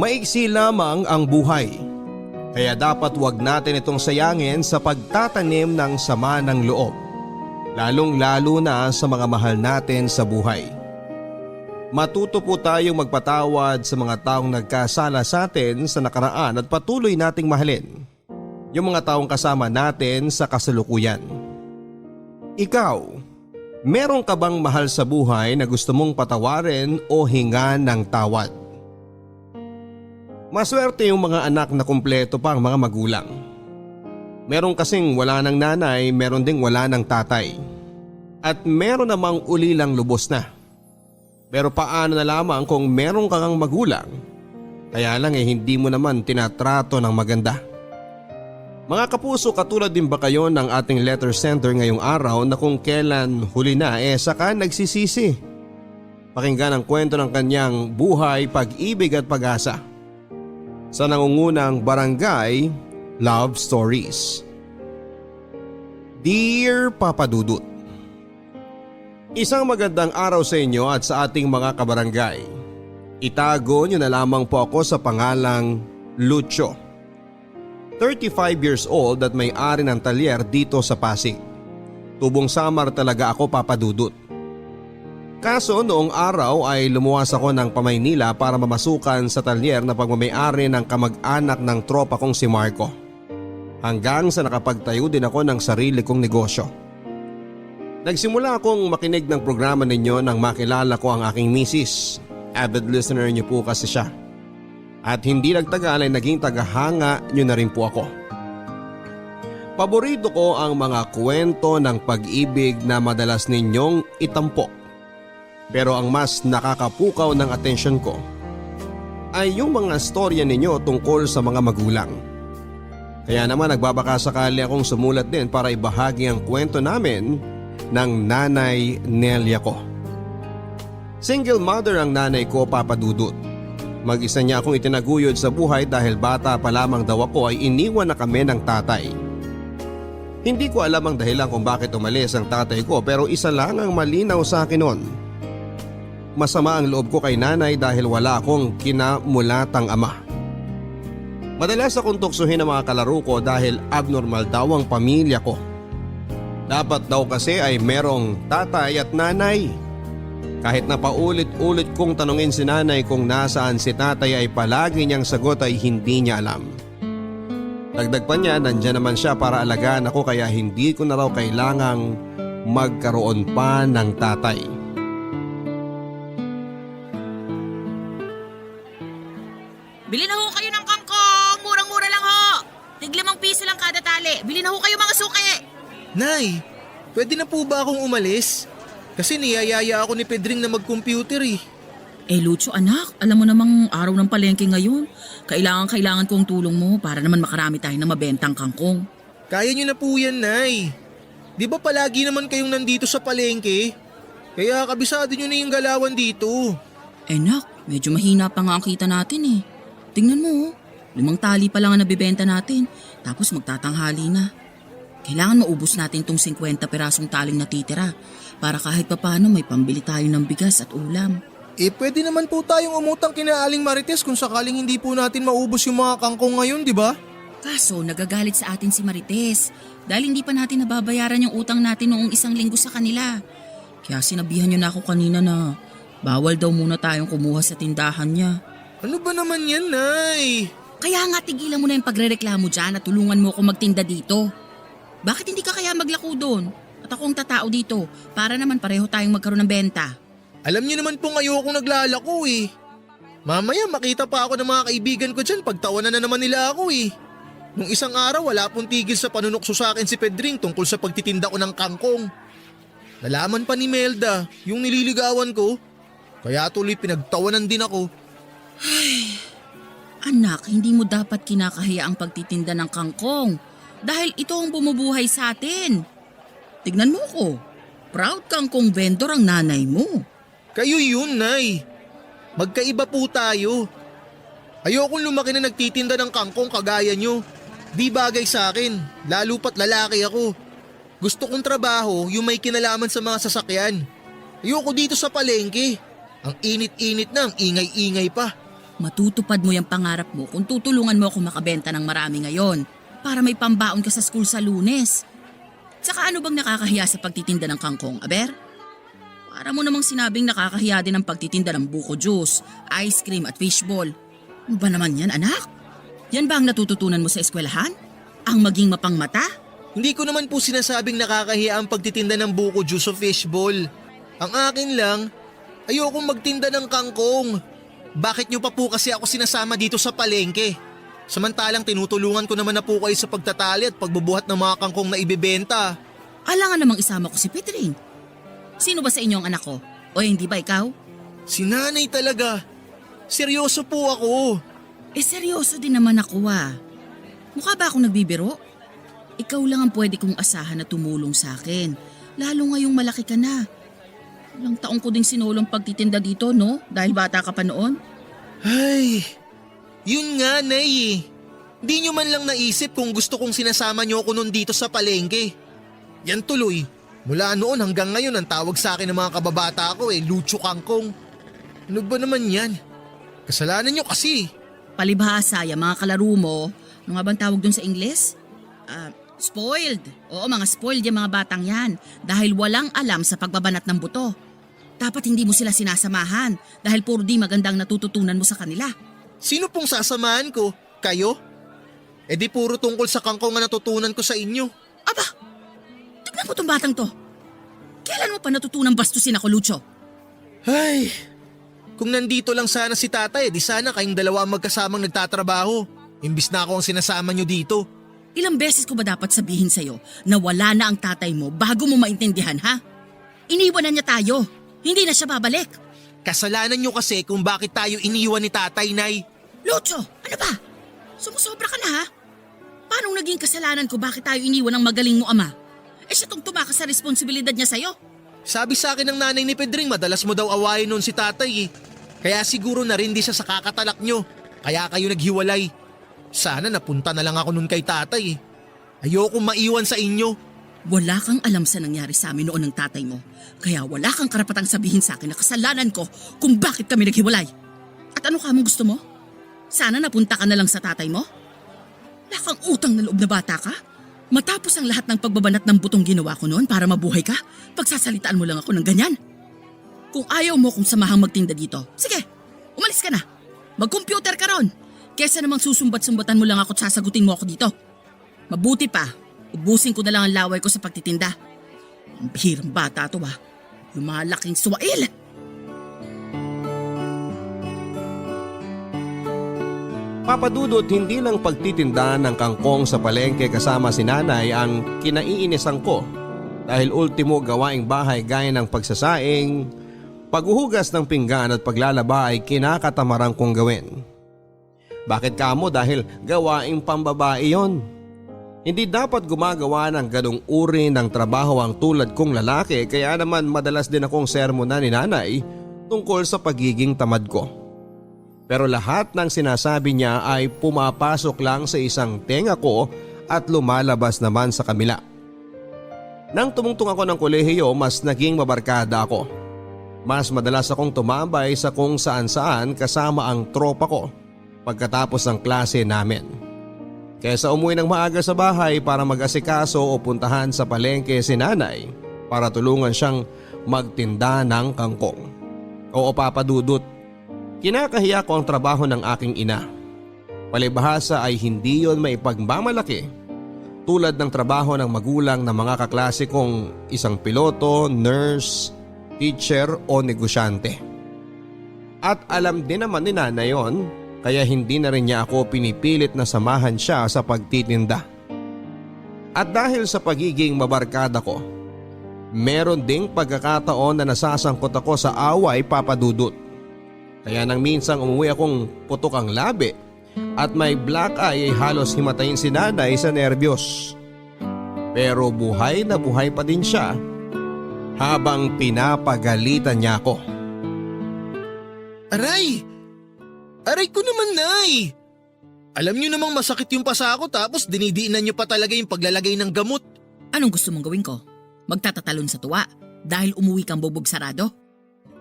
Maiksi lamang ang buhay. Kaya dapat wag natin itong sayangin sa pagtatanim ng sama ng loob. Lalong-lalo na sa mga mahal natin sa buhay. Matuto po tayong magpatawad sa mga taong nagkasala sa atin sa nakaraan at patuloy nating mahalin yung mga taong kasama natin sa kasalukuyan. Ikaw, meron ka bang mahal sa buhay na gusto mong patawarin o hingan ng tawad? Maswerte yung mga anak na kumpleto pa ang mga magulang. Meron kasing wala ng nanay, meron ding wala ng tatay. At meron namang ulilang lubos na. Pero paano na lamang kung meron kang magulang? Kaya lang hindi mo naman tinatrato ng maganda. Mga kapuso, katulad din ba kayo ng ating letter sender ngayong araw na kung kailan huli na saka nagsisisi? Pakinggan ang kwento ng kanyang buhay, pag-ibig at pag-asa sa nangungunang Barangay Love Stories. Dear Papa Dudut, isang magandang araw sa inyo at sa ating mga kabarangay. Itago niyo na lamang po ako sa pangalang Lucio. 35 years old at may-ari ng talyer dito sa Pasig. Tubong Samar talaga ako, Papa Dudut. Kaso noong araw ay lumuwas ako ng Pamaynila para mamasukan sa talyer na pagmamay-ari ng kamag-anak ng tropa kong si Marco. Hanggang sa nakapagtayo din ako ng sarili kong negosyo. Nagsimula akong makinig ng programa ninyo nang makilala ko ang aking misis. Avid listener niyo po kasi siya. At hindi nagtagal ay naging tagahanga niyo na rin po ako. Paborito ko ang mga kwento ng pag-ibig na madalas ninyong itampok. Pero ang mas nakakapukaw ng atensyon ko ay yung mga storya ninyo tungkol sa mga magulang. Kaya naman nagbabakasakali akong sumulat din para ibahagi ang kwento namin ng nanay Nelia ko. Single mother ang nanay ko, Papa Dudut. Mag-isa niya akong itinaguyod sa buhay dahil bata pa lamang daw ako ay iniwan na kami ng tatay. Hindi ko alam ang dahilan kung bakit umalis ang tatay ko pero isa lang ang malinaw sa akin noon. Masama ang loob ko kay nanay dahil wala akong kinamulatang ama. Madalas akong tuksuhin ang mga kalaro ko dahil abnormal daw ang pamilya ko. Dapat daw kasi ay merong tatay at nanay. Kahit na paulit-ulit kong tanungin si nanay kung nasaan si tatay ay palagi niyang sagot ay hindi niya alam. Dagdag pa niya, nandiyan naman siya para alagaan ako kaya hindi ko na raw kailangang magkaroon pa ng tatay. Bili na ho kayo ng kangkong! Murang-mura lang ho! tig-5 piso lang kada tali. Bili na ho kayo mga suki! Nay, pwede na po ba akong umalis? Kasi niyayaya ako ni Pedring na mag-computer eh. Lucio anak, alam mo namang araw ng palengke ngayon. Kailangan kong tulong mo para naman makarami tayo ng mabentang kangkong. Kaya niyo na po yan, Nay. Di ba palagi naman kayong nandito sa palengke? Kaya kabisado niyo na yung galawan dito. Nak, medyo mahina pa nga ang kita natin eh. Tingnan mo, 5 tali pa lang ang nabibenta natin, tapos magtatanghali na. Kailangan maubos natin tong 50 pirasong taling natitira para kahit papano may pambili tayo ng bigas at ulam. Pwede naman po tayong umutang kina Aling Marites kung sakaling hindi po natin maubos yung mga kangkong ngayon, di ba? Kaso nagagalit sa atin si Marites dahil hindi pa natin nababayaran yung utang natin noong 1 linggo sa kanila. Kaya sinabihan niyo na ako kanina na bawal daw muna tayong kumuha sa tindahan niya. Ano ba naman yan, Nay? Kaya nga tigilan mo na yung pagrereklamo dyan at tulungan mo ako magtinda dito. Bakit hindi ka kaya maglako doon? At ako ang tatao dito para naman pareho tayong magkaroon ng benta. Alam niyo naman pong ayokong naglalako eh. Mamaya makita pa ako ng mga kaibigan ko dyan pagtawanan na naman nila ako eh. Nung isang araw wala pong tigil sa panunokso sa akin si Pedring tungkol sa pagtitinda ko ng kangkong. Nalaman pa ni Melda yung nililigawan ko. Kaya tuloy pinagtawanan din ako. Ay, anak, hindi mo dapat kinakahiya ang pagtitinda ng kangkong dahil ito ang bumubuhay sa atin. Tignan mo ko, proud kangkong vendor ang nanay mo. Kayo yun, Nay. Magkaiba po tayo. Ayokong lumaki na nagtitinda ng kangkong kagaya nyo. Di bagay sa akin, lalo pat lalaki ako. Gusto kong trabaho yung may kinalaman sa mga sasakyan. Ayoko dito sa palengke. Ang init-init na, ang ingay-ingay pa. Matutupad mo yung pangarap mo kung tutulungan mo ako makabenta ng marami ngayon para may pambaon ka sa school sa Lunes. Tsaka ano bang nakakahiya sa pagtitinda ng kangkong, Aber? Para mo namang sinabing nakakahiya din ang pagtitinda ng buko juice, ice cream at fishball. Ano ba naman yan, anak? Yan ba ang natututunan mo sa eskwelahan? Ang maging mapangmata? Hindi ko naman po sinasabing nakakahiya ang pagtitinda ng buko juice o fishball. Ang akin lang, ayokong magtinda ng kangkong. Bakit nyo pa po kasi ako sinasama dito sa palengke? Samantalang tinutulungan ko naman na po kayo sa pagtatali at pagbubuhat ng mga kangkong na ibebenta. Alangan namang isama ko si Pedring. Sino ba sa inyo ang anak ko? O hindi ba ikaw? Si nanay talaga. Seryoso po ako. Seryoso din naman ako Mukha ba akong nagbibiro? Ikaw lang ang pwede kong asahan na tumulong sa akin. Lalo ngayong malaki ka na. Ilang taong ko ding sinulong pagtitinda dito, no? Dahil bata ka pa noon. Ay, yun nga, Nay. Di nyo man lang naisip kung gusto kong sinasama nyo ako nun dito sa palengke. Yan tuloy. Mula noon hanggang ngayon ang tawag sa akin ng mga kababata ko Lucho Kangkong. Ano ba naman yan? Kasalanan nyo kasi. Palibhasa, yung mga kalaro mo, ano nga bang tawag dun sa Ingles? Spoiled. Oo, mga spoiled yung mga batang yan dahil walang alam sa pagbabanat ng buto. Dapat hindi mo sila sinasamahan dahil puro di magandang natututunan mo sa kanila. Sino pong sasamahan ko? Kayo? Di puro tungkol sa kangkong ang natutunan ko sa inyo. Aba, tignan mo tong batang to. Kailan mo pa natutunang bastusin ako, Lucho? Ay, kung nandito lang sana si tatay, di sana kayong dalawa ang magkasamang nagtatrabaho. Imbis na ako ang sinasama nyo dito. Ilang beses ko ba dapat sabihin sa'yo na wala na ang tatay mo bago mo maintindihan, ha? Iniwan na niya tayo. Hindi na siya babalik. Kasalanan nyo kasi kung bakit tayo iniwan ni tatay, Nay. Lucho, ano ba? Sumusobra ka na, ha? Paano naging kasalanan ko bakit tayo iniwan ng magaling mo ama? Siya tong tumakas sa responsibilidad niya sa'yo. Sabi sa akin ng nanay ni Pedring, madalas mo daw awayin noon si tatay. Kaya siguro na rin di siya sa kakatalak nyo. Kaya kayo naghiwalay. Sana napunta na lang ako nun kay tatay. Ayoko maiwan sa inyo. Wala kang alam sa nangyari sa amin noon ng tatay mo. Kaya wala kang karapatang sabihin sa akin na kasalanan ko kung bakit kami naghiwalay. At ano ka mong gusto mo? Sana napunta ka na lang sa tatay mo? Wala kang utang na loob na bata ka? Matapos ang lahat ng pagbabanat ng butong ginawa ko noon para mabuhay ka, pagsasalitaan mo lang ako ng ganyan. Kung ayaw mo kung samahang magtinda dito, sige, umalis ka na. Mag-computer ka ron. Kesa namang susumbat-sumbatan mo lang ako at sasagutin mo ako dito. Mabuti pa, ubusin ko na lang ang laway ko sa pagtitinda. Ang bihirang bata to Yung mga laking suwail. Papadudot, hindi lang pagtitinda ng kangkong sa palengke kasama si nanay ang kinaiinisan ko dahil ultimo gawaing bahay gaya ng pagsasaing, paghuhugas ng pinggan at paglalaba ay kinakatamaran kong gawin. Bakit kamo? Dahil gawaing pambabae yon. Hindi dapat gumagawa ng ganong uri ng trabaho ang tulad kong lalaki kaya naman madalas din akong sermonan ni nanay tungkol sa pagiging tamad ko. Pero lahat ng sinasabi niya ay pumapasok lang sa isang tenga ko at lumalabas naman sa kamila. Nang tumungtong ako ng kolehiyo, mas naging mabarkada ako. Mas madalas akong tumambay sa kung saan-saan kasama ang tropa ko pagkatapos ng klase namin. Kaysa umuwi ng maaga sa bahay para mag-asikaso o puntahan sa palengke si nanay para tulungan siyang magtinda ng kangkong. Oo, papadudot. Kinakahiya ko ang trabaho ng aking ina. Palibhasa ay hindi yon maipagmamalaki tulad ng trabaho ng magulang ng mga kaklase kong isang piloto, nurse, teacher o negosyante. At alam din naman ni nanay yon, kaya hindi na rin niya ako pinipilit na samahan siya sa pagtitinda. At dahil sa pagiging mabarkada ko, meron ding pagkakataon na nasasangkot ako sa away, papadudot. Kaya nang minsang umuwi akong putok ang labi at may black eye ay halos himatayin si nanay sa nerbiyos. Pero buhay na buhay pa din siya habang pinapagalitan niya ako. Aray! Aray ko naman, Nay! Alam niyo namang masakit yung pasa ko tapos dinidiinan niyo pa talaga yung paglalagay ng gamot. Anong gusto mong gawin ko? Magtatatalon sa tuwa dahil umuwi kang bubog sarado?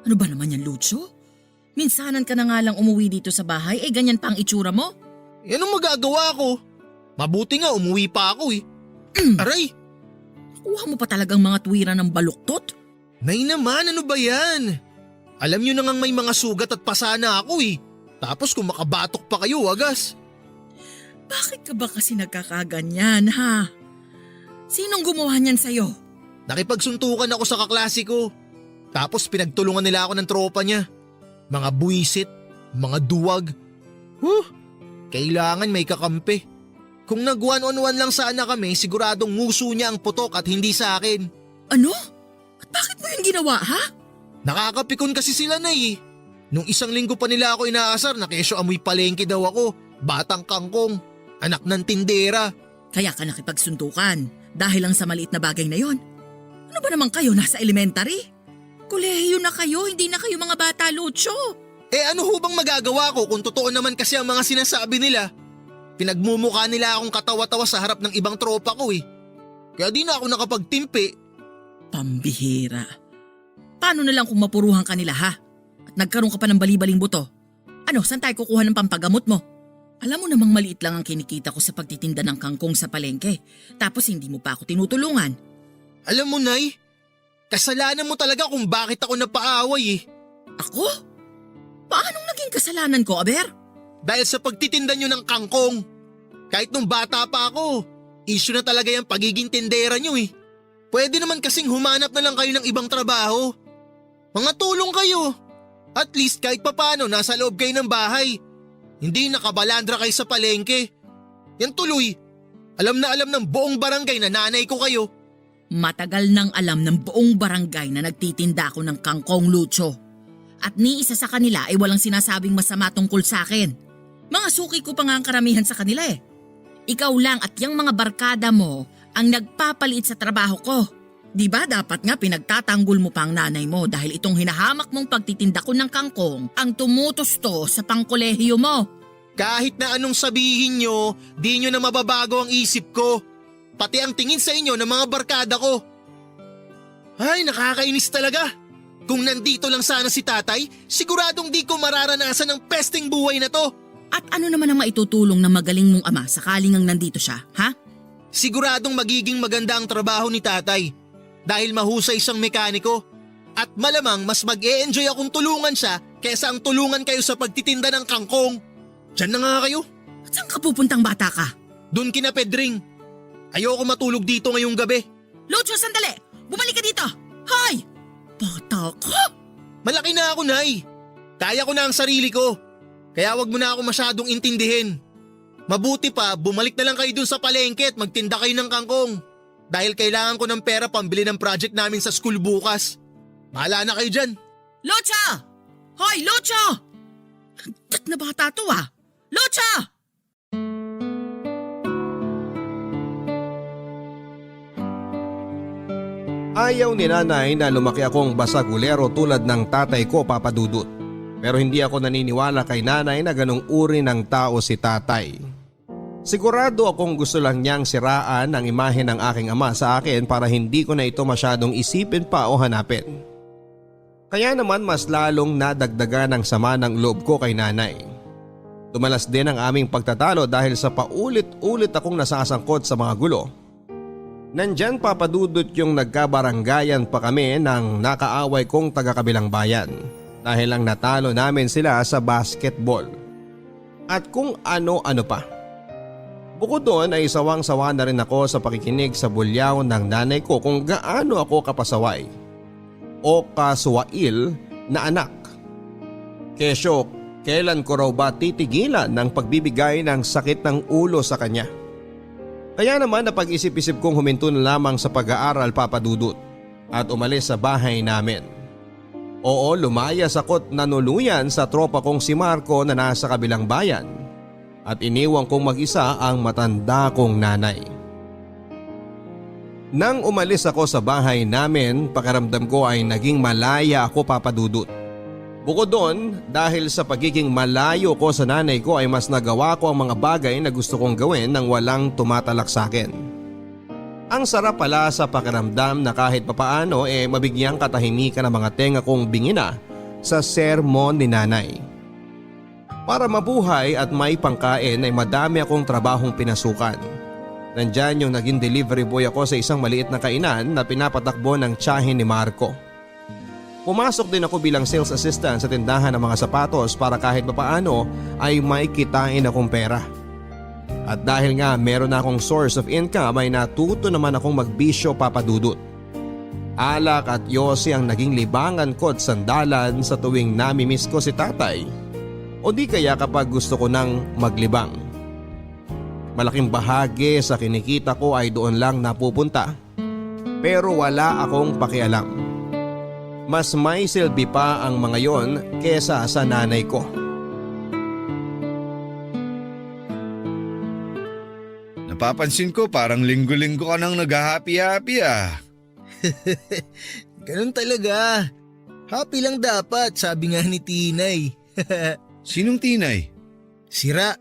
Ano ba naman yan, Lucho? Minsanan ka na nga lang umuwi dito sa bahay, ganyan pa ang itsura mo. Anong magagawa ko? Mabuti nga umuwi pa ako eh. Aray! Kuha mo pa talagang mga tuwiran ng baluktot? Nay naman, ano ba yan? Alam nyo na ngang may mga sugat at pasana ako eh. Tapos kung makabatok pa kayo, wagas. Bakit ka ba kasi nagkakaganyan, ha? Sinong gumawa niyan sa'yo? Nakipagsuntukan ako sa kaklase ko. Tapos pinagtulungan nila ako ng tropa niya. Mga buwisit, mga duwag. Kailangan may kakampi. Kung nag one-on-one lang sana kami, siguradong nguso niya ang putok at hindi sa akin. Ano? At bakit mo yung ginawa, ha? Nakakapikon kasi sila na eh. Nung isang linggo pa nila ako inaasar na kesyo amoy palengke daw ako. Batang kangkong, anak ng tindera. Kaya ka nakipagsuntukan dahil lang sa maliit na bagay na yon. Ano ba naman kayo, nasa elementary? Kolehiyo na kayo, hindi na kayo mga bata, Lucho. Ano ho bang magagawa ko kung totoo naman kasi ang mga sinasabi nila? Pinagmumukha nila akong katawa-tawa sa harap ng ibang tropa ko eh. Kaya di na ako nakapagtimpi. Pambihira. Paano na lang kung mapuruhan ka nila, ha? At nagkaroon ka pa ng bali-baling buto? Ano, saan tayo kukuha ng pampagamot mo? Alam mo namang maliit lang ang kinikita ko sa pagtitinda ng kangkong sa palengke. Tapos hindi mo pa ako tinutulungan. Alam mo, Nay, kasalanan mo talaga kung bakit ako napaaway eh. Ako? Paanong naging kasalanan ko, Aber? Dahil sa pagtitinda nyo ng kangkong. Kahit nung bata pa ako, issue na talaga yung pagiging tindera nyo eh. Pwede naman kasing humanap na lang kayo ng ibang trabaho. Mga tulong kayo. At least kahit papano nasa loob kayo ng bahay. Hindi nakabalandra kayo sa palengke. Yan tuloy. Alam na alam ng buong barangay na nanay ko kayo. Matagal nang alam ng buong barangay na nagtitinda ako ng kangkong, Lucho. At ni isa sa kanila ay walang sinasabing masama tungkol sa akin. Mga suki ko pa nga ang karamihan sa kanila eh. Ikaw lang at yung mga barkada mo ang nagpapaliit sa trabaho ko. Di ba dapat nga pinagtatanggol mo pa ang nanay mo dahil itong hinahamak mong pagtitinda ko ng kangkong ang tumutusto sa pangkolehiyo mo. Kahit na anong sabihin nyo, di nyo na mababago ang isip ko. Pati ang tingin sa inyo ng mga barkada ko. Ay, nakakainis talaga. Kung nandito lang sana si tatay, siguradong di ko mararanasan ang pesting buhay na to. At ano naman ang maitutulong ng magaling mong ama sakaling ang nandito siya, ha? Siguradong magiging maganda ang trabaho ni tatay dahil mahusay siyang mekaniko. At malamang mas mag-e-enjoy akong tulungan siya kaysa ang tulungan kayo sa pagtitinda ng kangkong. Diyan na nga kayo. At saan ka pupuntang bata ka? Doon kina Pedring. Ayoko matulog dito ngayong gabi. Lucho, sandali! Bumalik ka dito! Hoy! Bata ka? Malaki na ako, Nay. Kaya ko na ang sarili ko. Kaya wag mo na ako masyadong intindihin. Mabuti pa, bumalik na lang kayo dun sa palengke at magtinda kayo ng kangkong. Dahil kailangan ko ng pera pambili ng project namin sa school bukas. Bahala na kayo dyan. Lucho! Hoy, Lucho! Tat na bata to ah! Lucho! Ayaw ni nanay na lumaki akong basagulero tulad ng tatay ko, Papa Dudut. Pero hindi ako naniniwala kay nanay na ganong uri ng tao si tatay. Sigurado akong gusto lang niyang siraan ang imahe ng aking ama sa akin para hindi ko na ito masyadong isipin pa o hanapin. Kaya naman mas lalong nadagdagan ang sama ng loob ko kay nanay. Tumalas din ang aming pagtatalo dahil sa paulit-ulit akong nasasangkot sa mga gulo. Nandyan, Papa Dudut, yung nagkabaranggayan pa kami ng nakaaway kong taga-kabilang bayan dahil lang natalo namin sila sa basketball. At kung ano-ano pa. Bukod doon ay sawang-sawa na rin ako sa pakikinig sa bulyaw ng nanay ko kung gaano ako kapasaway o kasuwail na anak. Kesyo, kailan ko raw ba titigilan ng pagbibigay ng sakit ng ulo sa kanya? Kaya naman napag-isip-isip kong huminto na lamang sa pag-aaral, Papa Dudut, at umalis sa bahay namin. Oo, lumayas ako't nanuluyan sa tropa kong si Marco na nasa kabilang bayan at iniwang kong mag-isa ang matanda kong nanay. Nang umalis ako sa bahay namin, pakiramdam ko ay naging malaya ako, Papa Dudut. Bukod doon, dahil sa pagiging malayo ko sa nanay ko ay mas nagawa ko ang mga bagay na gusto kong gawin nang walang tumatalak sa akin. Ang sarap pala sa pakiramdam na kahit papaano mabigyang katahimikan ng mga tenga kong bingina sa sermon ni nanay. Para mabuhay at may pangkain ay madami akong trabahong pinasukan. Nandyan yung naging delivery boy ako sa isang maliit na kainan na pinapatakbo ng tiyahin ni Marco. Pumasok din ako bilang sales assistant sa tindahan ng mga sapatos para kahit papaano ay may kitain akong pera. At dahil nga meron na akong source of income ay natuto naman akong magbisyo papadudot. Alak at yosi ang naging libangan ko at sandalan sa tuwing namimiss ko si tatay o di kaya kapag gusto ko nang maglibang. Malaking bahagi sa kinikita ko ay doon lang napupunta pero wala akong pakialam. Mas may silbi pa ang mga yon kesa sa nanay ko. Napapansin ko parang linggo-linggo ka nang nag-happy-happy ah. Ganun talaga. Happy lang dapat, sabi nga ni Tinay. Sinong Tinay? Sira.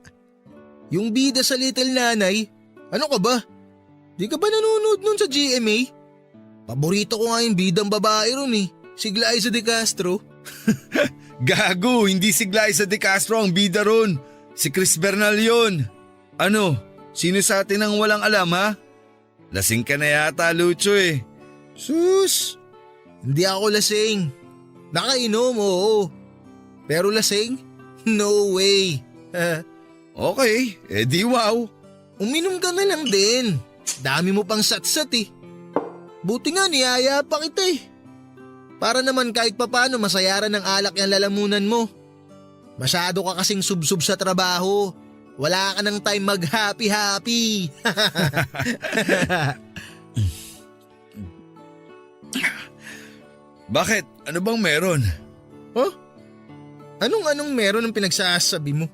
Yung bida sa Little Nanay. Ano ka ba? Di ka ba nanonood nun sa GMA? Paborito ko nga yung bidang babae ron eh. Si Glyza De Castro. Gago, hindi si Glyza De Castro ang bida ron. Si Chris Bernal yun. Ano, sino sa atin ang walang alam ha? Lasing ka na yata, Lucho eh. Sus! Hindi ako lasing. Nakainom, oo. Pero lasing? No way. Okay, edi wow. Uminom ka na lang din. Dami mo pang satsat eh. Buti nga niyaya pa kita eh. Para naman kahit papano masayaran ng alak yung lalamunan mo. Masyado ka kasing subsub sa trabaho. Wala ka ng time mag-happy-happy. Bakit? Ano bang meron? Huh? Anong meron ng pinagsasabi mo?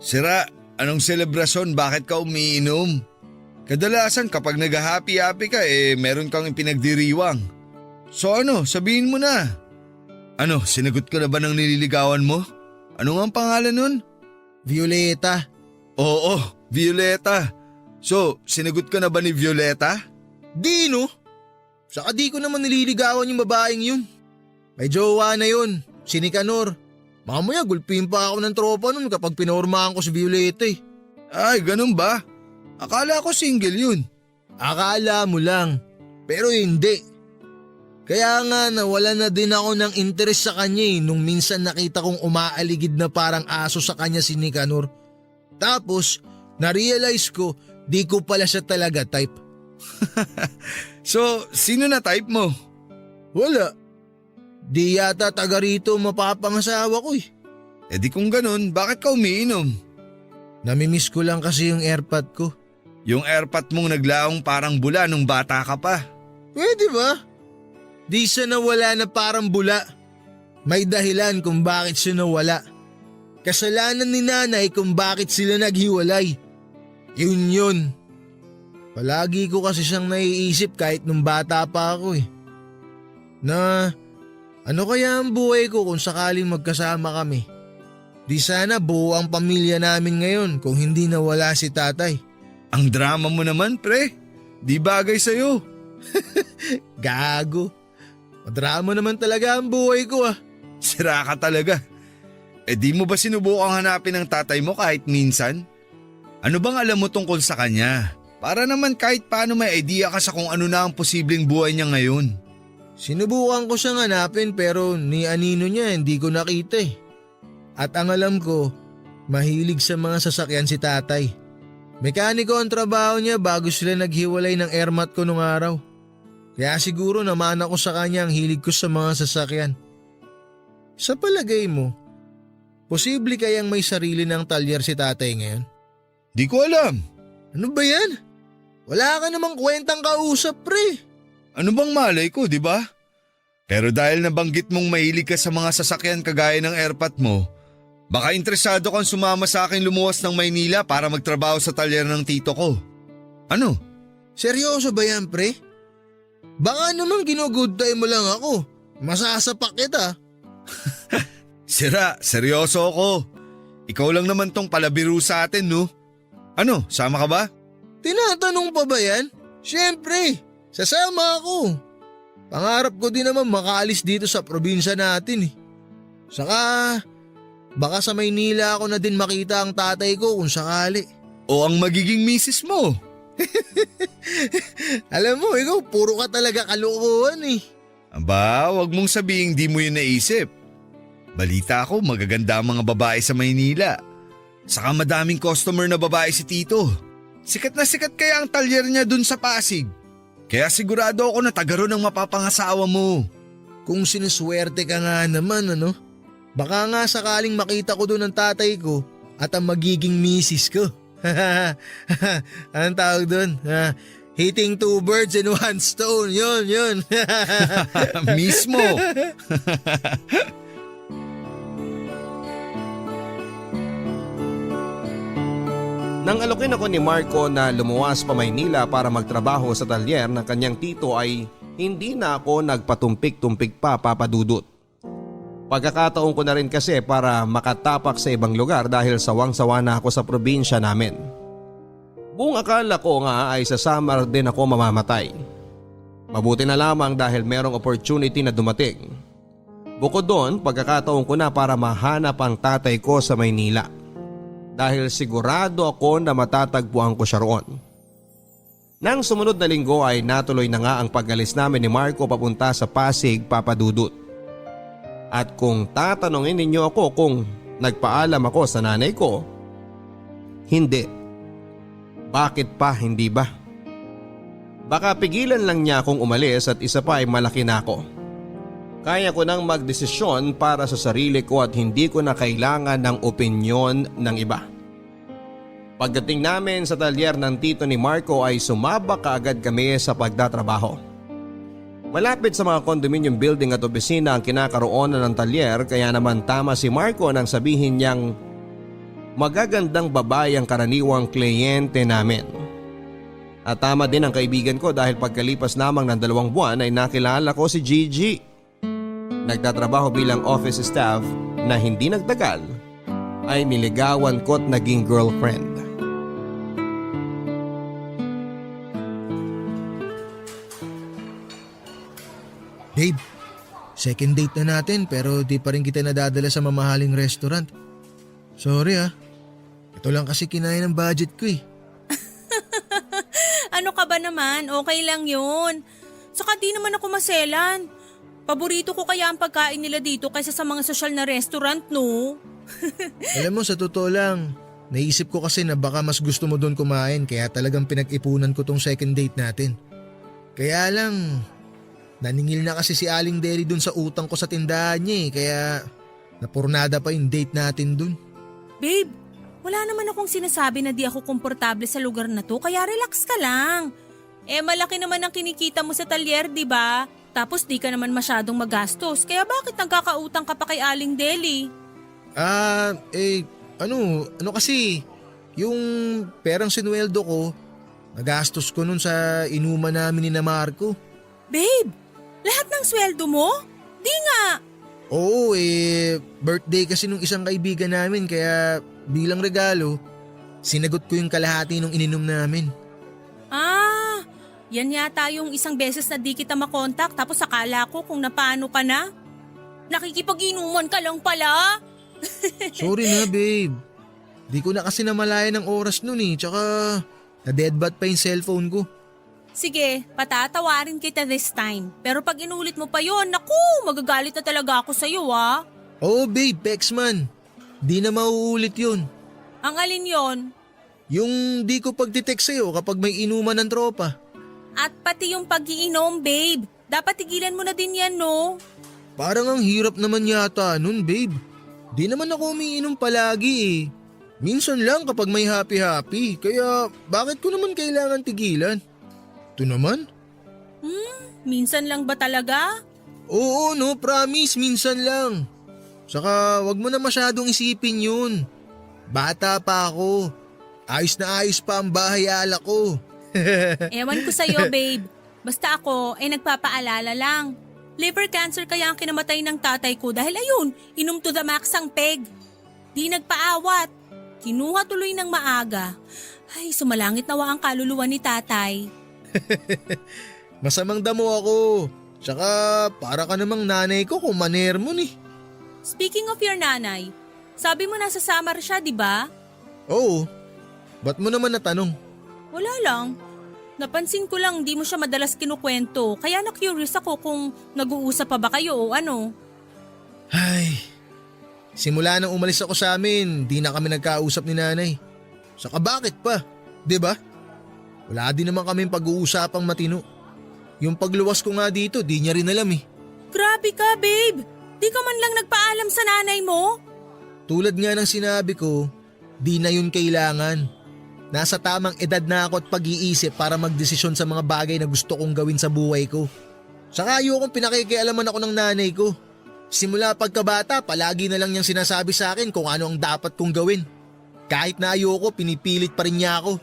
Sira, anong selebrasyon? Bakit ka umiinom? Kadalasan kapag nag-happy-happy ka meron kang ipinagdiriwang. So ano, sabihin mo na. Ano, sinagot ko na ba ng nililigawan mo? Ano nga ang pangalan nun? Violeta. Oo, Violeta. So, sinagot ka na ba ni Violeta? Di no. Saka di ko naman nililigawan yung babaeng yun. May jowa na yun, si Nicanor. Mamaya gulpin pa ako ng tropa nun kapag pinormahan ko si Violeta eh. Ay, ganun ba? Akala ko single yun. Akala mo lang, pero hindi. Kaya nga nawala na din ako ng interes sa kanya nung minsan nakita kong umaaligid na parang aso sa kanya si Nicanor. Tapos, na-realize ko, di ko pala siya talaga type. So, sino na type mo? Wala. Di yata taga rito mapapangasawa ko eh. E di kung ganun, bakit ka umiinom? Namimiss ko lang kasi yung airpod ko. Yung airpot mong naglaong parang bula nung bata ka pa. Pwede ba? Di siya nawala na parang bula. May dahilan kung bakit siya nawala. Kasalanan ni nanay kung bakit sila naghiwalay. Yun. Palagi ko kasi siyang naiisip kahit nung bata pa ako eh. Na ano kaya ang buhay ko kung sakaling magkasama kami? Di sana buo ang pamilya namin ngayon kung hindi nawala si tatay. Ang drama mo naman, pre. Di bagay sa'yo. Gago. Madrama naman talaga ang buhay ko ah. Sira ka talaga. E di mo ba sinubukang hanapin ang tatay mo kahit minsan? Ano bang alam mo tungkol sa kanya? Para naman kahit paano may idea ka sa kung ano na ang posibleng buhay niya ngayon. Sinubukan ko siyang hanapin pero ni anino niya hindi ko nakita eh. At ang alam ko, mahilig sa mga sasakyan si tatay. Mekaniko ang trabaho niya bago sila naghiwalay ng airmat ko nung araw. Kaya siguro naman ako sa kanya ang hilig ko sa mga sasakyan. Sa palagay mo, posible kayang may sarili ng talyer si tatay ngayon? Di ko alam. Ano ba yan? Wala ka namang kwentang kausap pre. Ano bang malay ko, di ba? Pero dahil nabanggit mong mahilig ka sa mga sasakyan kagaya ng airpot mo, baka interesado kang sumama sa akin lumuwas ng Maynila para magtrabaho sa talyer ng tito ko. Ano? Seryoso ba yan pre? Baka naman ginugood time mo lang ako. Masasapak kita. Sira, seryoso ako. Ikaw lang naman tong palabiro sa atin, no? Ano, sama ka ba? Tinatanong pa ba yan? Siyempre, sasama ako. Pangarap ko din naman makaalis dito sa probinsya natin eh. Saka baka sa Maynila ako na din makita ang tatay ko kung sakali. O ang magiging misis mo. Alam mo, ikaw puro ka talaga kalokohan eh. Aba, wag mong sabihin di mo yun naisip. Balita ko magaganda ang mga babae sa Maynila. Saka madaming customer na babae si Tito. Sikat na sikat kaya ang talyer niya dun sa Pasig. Kaya sigurado ako na taga ron ang mapapangasawa mo. Kung sinuswerte ka nga naman ano. Baka nga sakaling makita ko doon ang tatay ko at ang magiging misis ko. Anong tawag doon? Hitting two birds in one stone. Yun. Mismo. Nang alokin ako ni Marco na lumuwas pa Maynila para magtrabaho sa talyer ng kanyang tito ay hindi na ako nagpatumpik-tumpik pa, Papa Dudut. Pagkakataon ko na rin kasi para makatapak sa ibang lugar dahil sawang-sawa na ako sa probinsya namin. Buong akala ko nga ay sa summer din ako mamamatay. Mabuti na lamang dahil merong opportunity na dumating. Bukod doon, pagkakataon ko na para mahanap ang tatay ko sa Maynila. Dahil sigurado ako na matatagpuan ko siya roon. Nang sumunod na linggo ay natuloy na nga ang pag-alis namin ni Marco papunta sa Pasig, Papa Dudut. At kung tatanungin ninyo ako kung nagpaalam ako sa nanay ko, hindi. Bakit pa hindi ba? Baka pigilan lang niya akong umalis at isa pa ay malaki na ako. Kaya ko nang magdesisyon para sa sarili ko at hindi ko na kailangan ng opinyon ng iba. Pagdating namin sa talyer ng tito ni Marco ay sumaba kaagad kami sa pagtatrabaho. Malapit sa mga condominium building at opisina ang kinakaroon ng talyer kaya naman tama si Marco nang sabihin niyang magagandang babae ang karaniwang kliyente namin. At tama din ang kaibigan ko dahil pagkalipas lamang ng 2 buwan ay nakilala ko si Gigi. Nagtatrabaho bilang office staff na hindi nagtagal ay niligawan ko't naging girlfriend. Babe, second date na natin pero di pa rin kita nadadala sa mamahaling restaurant. Sorry ito lang kasi kinaya ng budget ko eh. Ano ka ba naman? Okay lang yun. Saka di naman ako maselan. Paborito ko kaya ang pagkain nila dito kaysa sa mga sosyal na restaurant, no? Alam mo, sa totoo lang, naisip ko kasi na baka mas gusto mo doon kumain kaya talagang pinag-ipunan ko tong second date natin. Kaya lang, naningil na kasi si Aling Deli doon sa utang ko sa tindahan niya kaya napurnada pa yung date natin doon. Babe, wala naman akong sinasabi na di ako komportable sa lugar na to kaya relax ka lang. Malaki naman ang kinikita mo sa talyer, di ba? Tapos di ka naman masyadong magastos kaya bakit nagkakautang ka pa kay Aling Deli? Ano kasi, yung perang sinuweldo ko, nagastos ko nun sa inuman namin ni na Marco. Babe, lahat ng sweldo mo? Di nga! Oo birthday kasi nung isang kaibigan namin kaya bilang regalo, sinagot ko yung kalahati nung ininom namin. Yan yata yung isang beses na di kita makontak tapos akala ko kung napaano ka na. Nakikipag-inuman ka lang pala. Sorry na babe, di ko na kasi namalayan ng oras nun tsaka na-deadbat pa yung cellphone ko. Sige, patatawarin kita this time. Pero pag inulit mo pa yon, naku, magagalit na talaga ako sa'yo Oo babe, Pexman, di na mauulit yun. Ang alin yon? Yung di ko pagdetect sa'yo kapag may inuman ng tropa. At pati yung pag-iinom, babe. Dapat tigilan mo na din yan, no? Parang ang hirap naman yata nun, babe. Di naman ako umiinom palagi Minsan lang kapag may happy-happy. Kaya bakit ko naman kailangan tigilan? Ito naman? Minsan lang ba talaga? Oo, no, promise, minsan lang. Saka wag mo na masyadong isipin yun. Bata pa ako. Ayos na ayos pa ang bahay ala ko. Ewan ko sa'yo, babe. Basta ako, nagpapaalala lang. Liver cancer kaya ang kinamatay ng tatay ko dahil ayun, inom to the max ang peg. Di nagpaawat. Kinuha tuloy ng maaga. Ay, sumalangit nawa ang kaluluwa ni tatay. Masamang damo ako. Tsaka para ka namang nanay ko kung maner mo ni. Speaking of your nanay, sabi mo nasa Samar siya, di ba? Oo. Ba't mo naman natanong? Wala lang. Napansin ko lang di mo siya madalas kinukwento, kaya na-curious ako kung nag-uusap pa ba kayo o ano. Ay, simula nang umalis ako sa amin, di na kami nagkausap ni nanay. Saka bakit pa? 'Di ba? Wala din naman kaming pag-uusapang matino. Yung pagluwas ko nga dito, di niya rin alam eh. Grabe ka, babe! Di ka man lang nagpaalam sa nanay mo? Tulad nga ng sinabi ko, di na yun kailangan. Nasa tamang edad na ako at pag-iisip para magdesisyon sa mga bagay na gusto kong gawin sa buhay ko. Saka ayokong pinakikialaman ako ng nanay ko. Simula pagkabata, palagi na lang niyang sinasabi sa akin kung ano ang dapat kong gawin. Kahit na ayoko, pinipilit pa rin niya ako.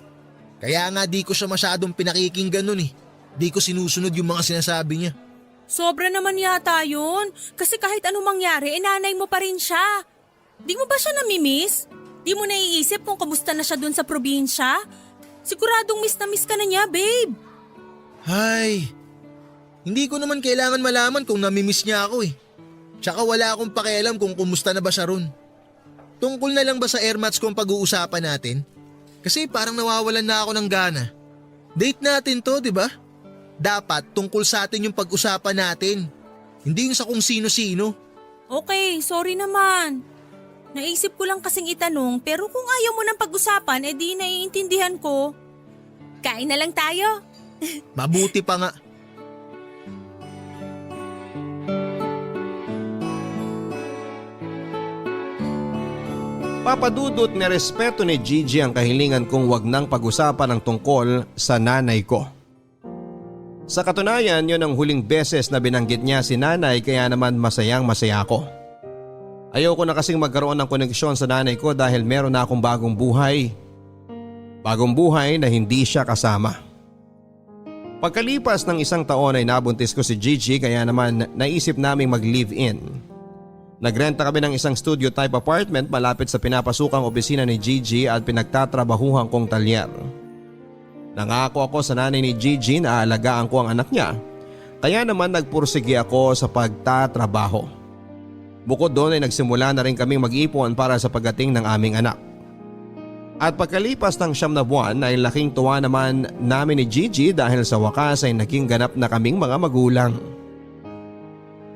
Kaya nga di ko siya masyadong pinakikinggan nun eh. Di ko sinusunod yung mga sinasabi niya. Sobra naman yata yun. Kasi kahit anong mangyari, nanay mo pa rin siya. Di mo ba siya namimiss? Di mo naiisip kung kamusta na siya dun sa probinsya? Siguradong miss na miss ka na niya, babe. Ay, hindi ko naman kailangan malaman kung namimiss niya ako eh. Tsaka wala akong pakialam kung kumusta na ba siya ron. Tungkol na lang ba sa airmats kung pag-uusapan natin? Kasi parang nawawalan na ako ng gana. Date natin to, di ba? Dapat tungkol sa atin yung pag-usapan natin. Hindi yung sa kung sino-sino. Okay, sorry naman. Naisip ko lang kasing itanong pero kung ayaw mo ng pag-usapan, di naiintindihan ko. Kain na lang tayo. Mabuti pa nga. Papadudot na respeto ni Gigi ang kahilingan kong wag nang pag-usapan ang tungkol sa nanay ko. Sa katunayan, yon ang huling beses na binanggit niya si nanay kaya naman masayang masaya ako. Ayoko na kasing magkaroon ng koneksyon sa nanay ko dahil meron na akong bagong buhay. Bagong buhay na hindi siya kasama. Pagkalipas ng 1 taon ay nabuntis ko si Gigi kaya naman naisip naming mag-live-in. Nagrenta kami ng isang studio type apartment malapit sa pinapasukang opisina ni Gigi at pinagtatrabahuhan kong talyer. Nangako ako sa nanay ni Gigi na aalagaan ko ang anak niya, kaya naman nagpursige ako sa pagtatrabaho. Bukod doon ay nagsimula na rin kaming mag-ipon para sa pagdating ng aming anak. At pagkalipas ng 9 na buwan ay laking tuwa naman namin ni Gigi dahil sa wakas ay naging ganap na kaming mga magulang.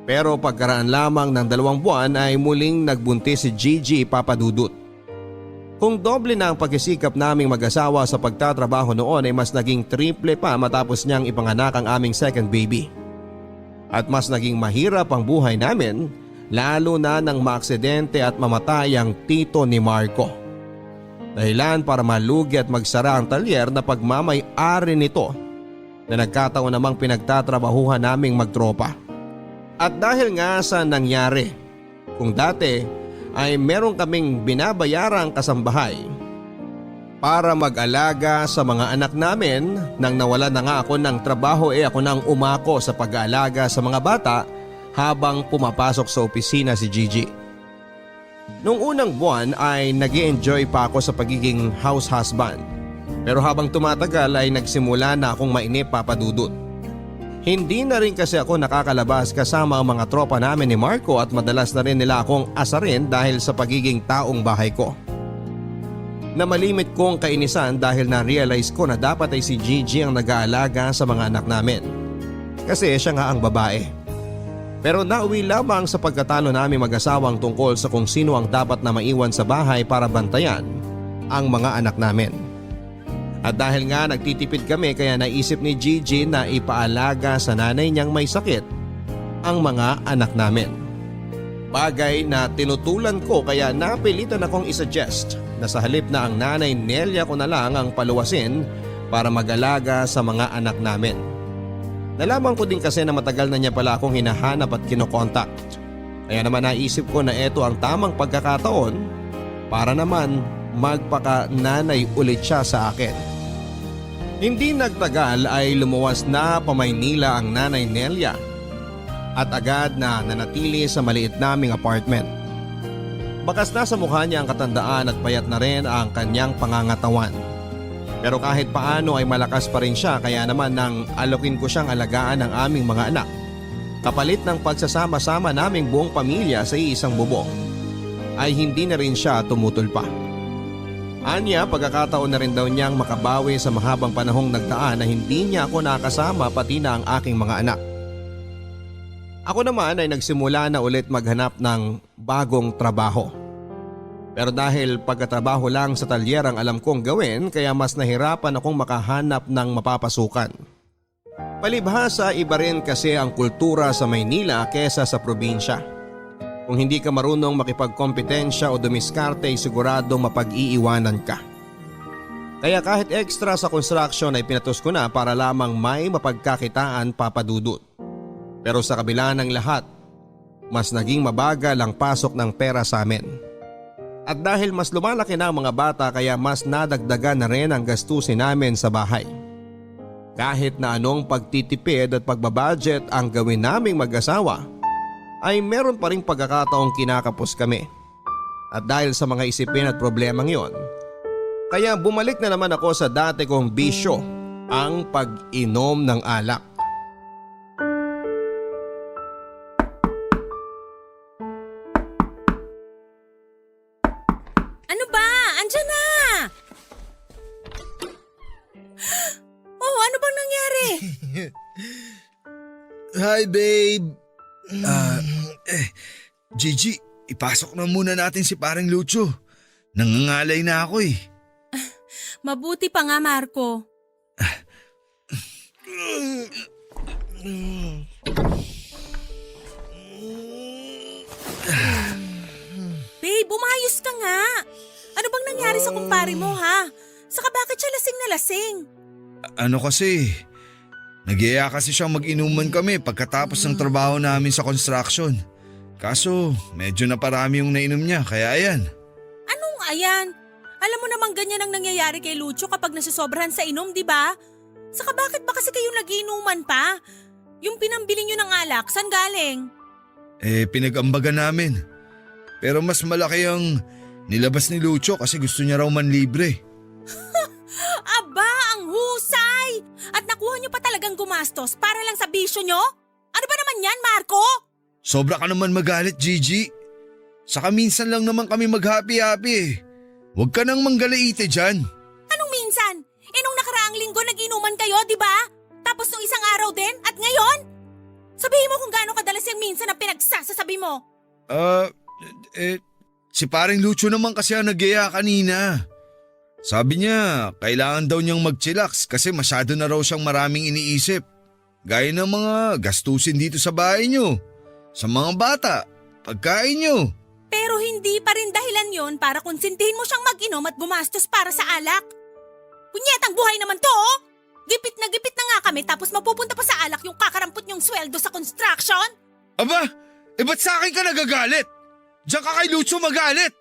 Pero pagkaraan lamang ng 2 buwan ay muling nagbuntis si Gigi papadudot. Kung doble na ang pagsisikap naming mag-asawa sa pagtatrabaho noon ay mas naging triple pa matapos niyang ipanganak ang aming second baby. At mas naging mahirap ang buhay namin lalo na nang maaksidente at mamatay ang tito ni Marco. Dahilan para malugi at magsara ang talyer na pagmamay-ari nito na nagkataon namang pinagtatrabahuhan naming magtropa. At dahil nga sa nangyari, kung dati ay meron kaming binabayarang kasambahay para mag-alaga sa mga anak namin, nang nawala na nga ako ng trabaho ako nang umako sa pag-aalaga sa mga bata habang pumapasok sa opisina si Gigi. Noong unang buwan ay nag-i-enjoy pa ako sa pagiging house husband. Pero habang tumatagal ay nagsimula na akong mainip papadudot. Hindi na rin kasi ako nakakalabas kasama ang mga tropa namin ni Marco at madalas na rin nila akong asarin dahil sa pagiging taong bahay ko. Na malimit kong kainisan dahil na-realize ko na dapat ay si Gigi ang nag-aalaga sa mga anak namin. Kasi siya nga ang babae. Pero nauwi lamang sa pagkatalo namin mag-asawang tungkol sa kung sino ang dapat na maiwan sa bahay para bantayan ang mga anak namin. At dahil nga nagtitipid kami kaya naisip ni Gigi na ipaalaga sa nanay niyang may sakit ang mga anak namin. Bagay na tinutulan ko kaya napilitan akong isuggest na sa halip na ang nanay Nelia ko na lang ang paluwasin para mag-alaga sa mga anak namin. Nalaman ko din kasi na matagal na niya pala akong hinahanap at kinokontak. Kaya naman naisip ko na ito ang tamang pagkakataon para naman magpaka-nanay ulit siya sa akin. Hindi nagtagal ay lumuwas na pa Maynila ang nanay Nelia at agad na nanatili sa maliit naming apartment. Bakas na sa mukha niya ang katandaan at payat na rin ang kanyang pangangatawan. Pero kahit paano ay malakas pa rin siya kaya naman nang alokin ko siyang alagaan ng aming mga anak. kapalit ng pagsasama-sama naming buong pamilya sa iisang bubong, ay hindi na rin siya tumutol pa. Anya, pagkakataon na rin daw niyang makabawi sa mahabang panahong nagdaan na hindi niya ako nakasama pati na ang aking mga anak. Ako naman ay nagsimula na ulit maghanap ng bagong trabaho. Pero dahil pagkatrabaho lang sa talyer ang alam kong gawin, kaya mas nahirapan akong makahanap ng mapapasukan. Palibhasa, iba rin kasi ang kultura sa Maynila kesa sa probinsya. Kung hindi ka marunong makipagkompetensya o dumiskarte ay siguradong mapag-iiwanan ka. Kaya kahit extra sa construction ay pinatos ko na para lamang may mapagkakitaan papadudot. Pero sa kabila ng lahat, mas naging mabagal ang pasok ng pera sa amin. At dahil mas lumalaki na ang mga bata kaya mas nadagdagan na rin ang gastusin namin sa bahay. Kahit na anong pagtitipid at pagbabudget ang gawin naming mag-asawa, ay meron pa ring pagkakataong kinakapos kami. At dahil sa mga isipin at problemang yon, kaya bumalik na naman ako sa dati kong bisyo, ang pag-inom ng alak. Ano ba? Andiyan na! Oh, ano bang nangyari? Hi, babe. Gigi, ipasok na muna natin si parang Lucho. Nangangalay na ako eh. Mabuti pa nga, Marco. Babe, umayos ka nga. Ano bang nangyari sa kumpare mo, ha? Saka bakit siya lasing na lasing? Ano kasi, nag-iaya kasi siyang mag-inuman kami pagkatapos ng trabaho namin sa construction. Kaso, medyo naparami yung nainom niya, kaya ayan. Anong ayan? Alam mo namang ganyan ang nangyayari kay Lucho kapag nasusobrahan sa inom, di ba? Saka bakit ba kasi kayo nag-iinuman pa? Yung pinambili nyo ng alak, saan galing? Pinag-ambagan namin. Pero mas malaki ang nilabas ni Lucho kasi gusto niya raw manlibre. Aba, ang husay! At nakuha nyo pa talagang gumastos para lang sa bisyo nyo? Ano ba naman yan, Marco? Sobra ka naman magalit, Gigi. Saka minsan lang naman kami mag-happy-happy eh. Huwag ka nang manggalaite dyan. Anong minsan? Nung nakaraang linggo nag-inuman kayo, di ba? Tapos nung isang araw din at ngayon? Sabihin mo kung gaano kadalas yung minsan na pinagsasasabi mo. Si paring Lucho naman kasi ang nag-iaya kanina. Sabi niya, kailangan daw niyang mag-chillax kasi masyado na raw siyang maraming iniisip. Gaya ng mga gastusin dito sa bahay niyo, sa mga bata, pagkain niyo. Pero hindi pa rin dahilan yon para konsintihin mo siyang mag-inom at gumastos para sa alak. Punyetang buhay naman to, oh! Gipit na nga kami tapos mapupunta pa sa alak yung kakarampot niyong sweldo sa construction? Aba, ba't sa akin ka nagagalit? Diyan ka kay Lucho magalit.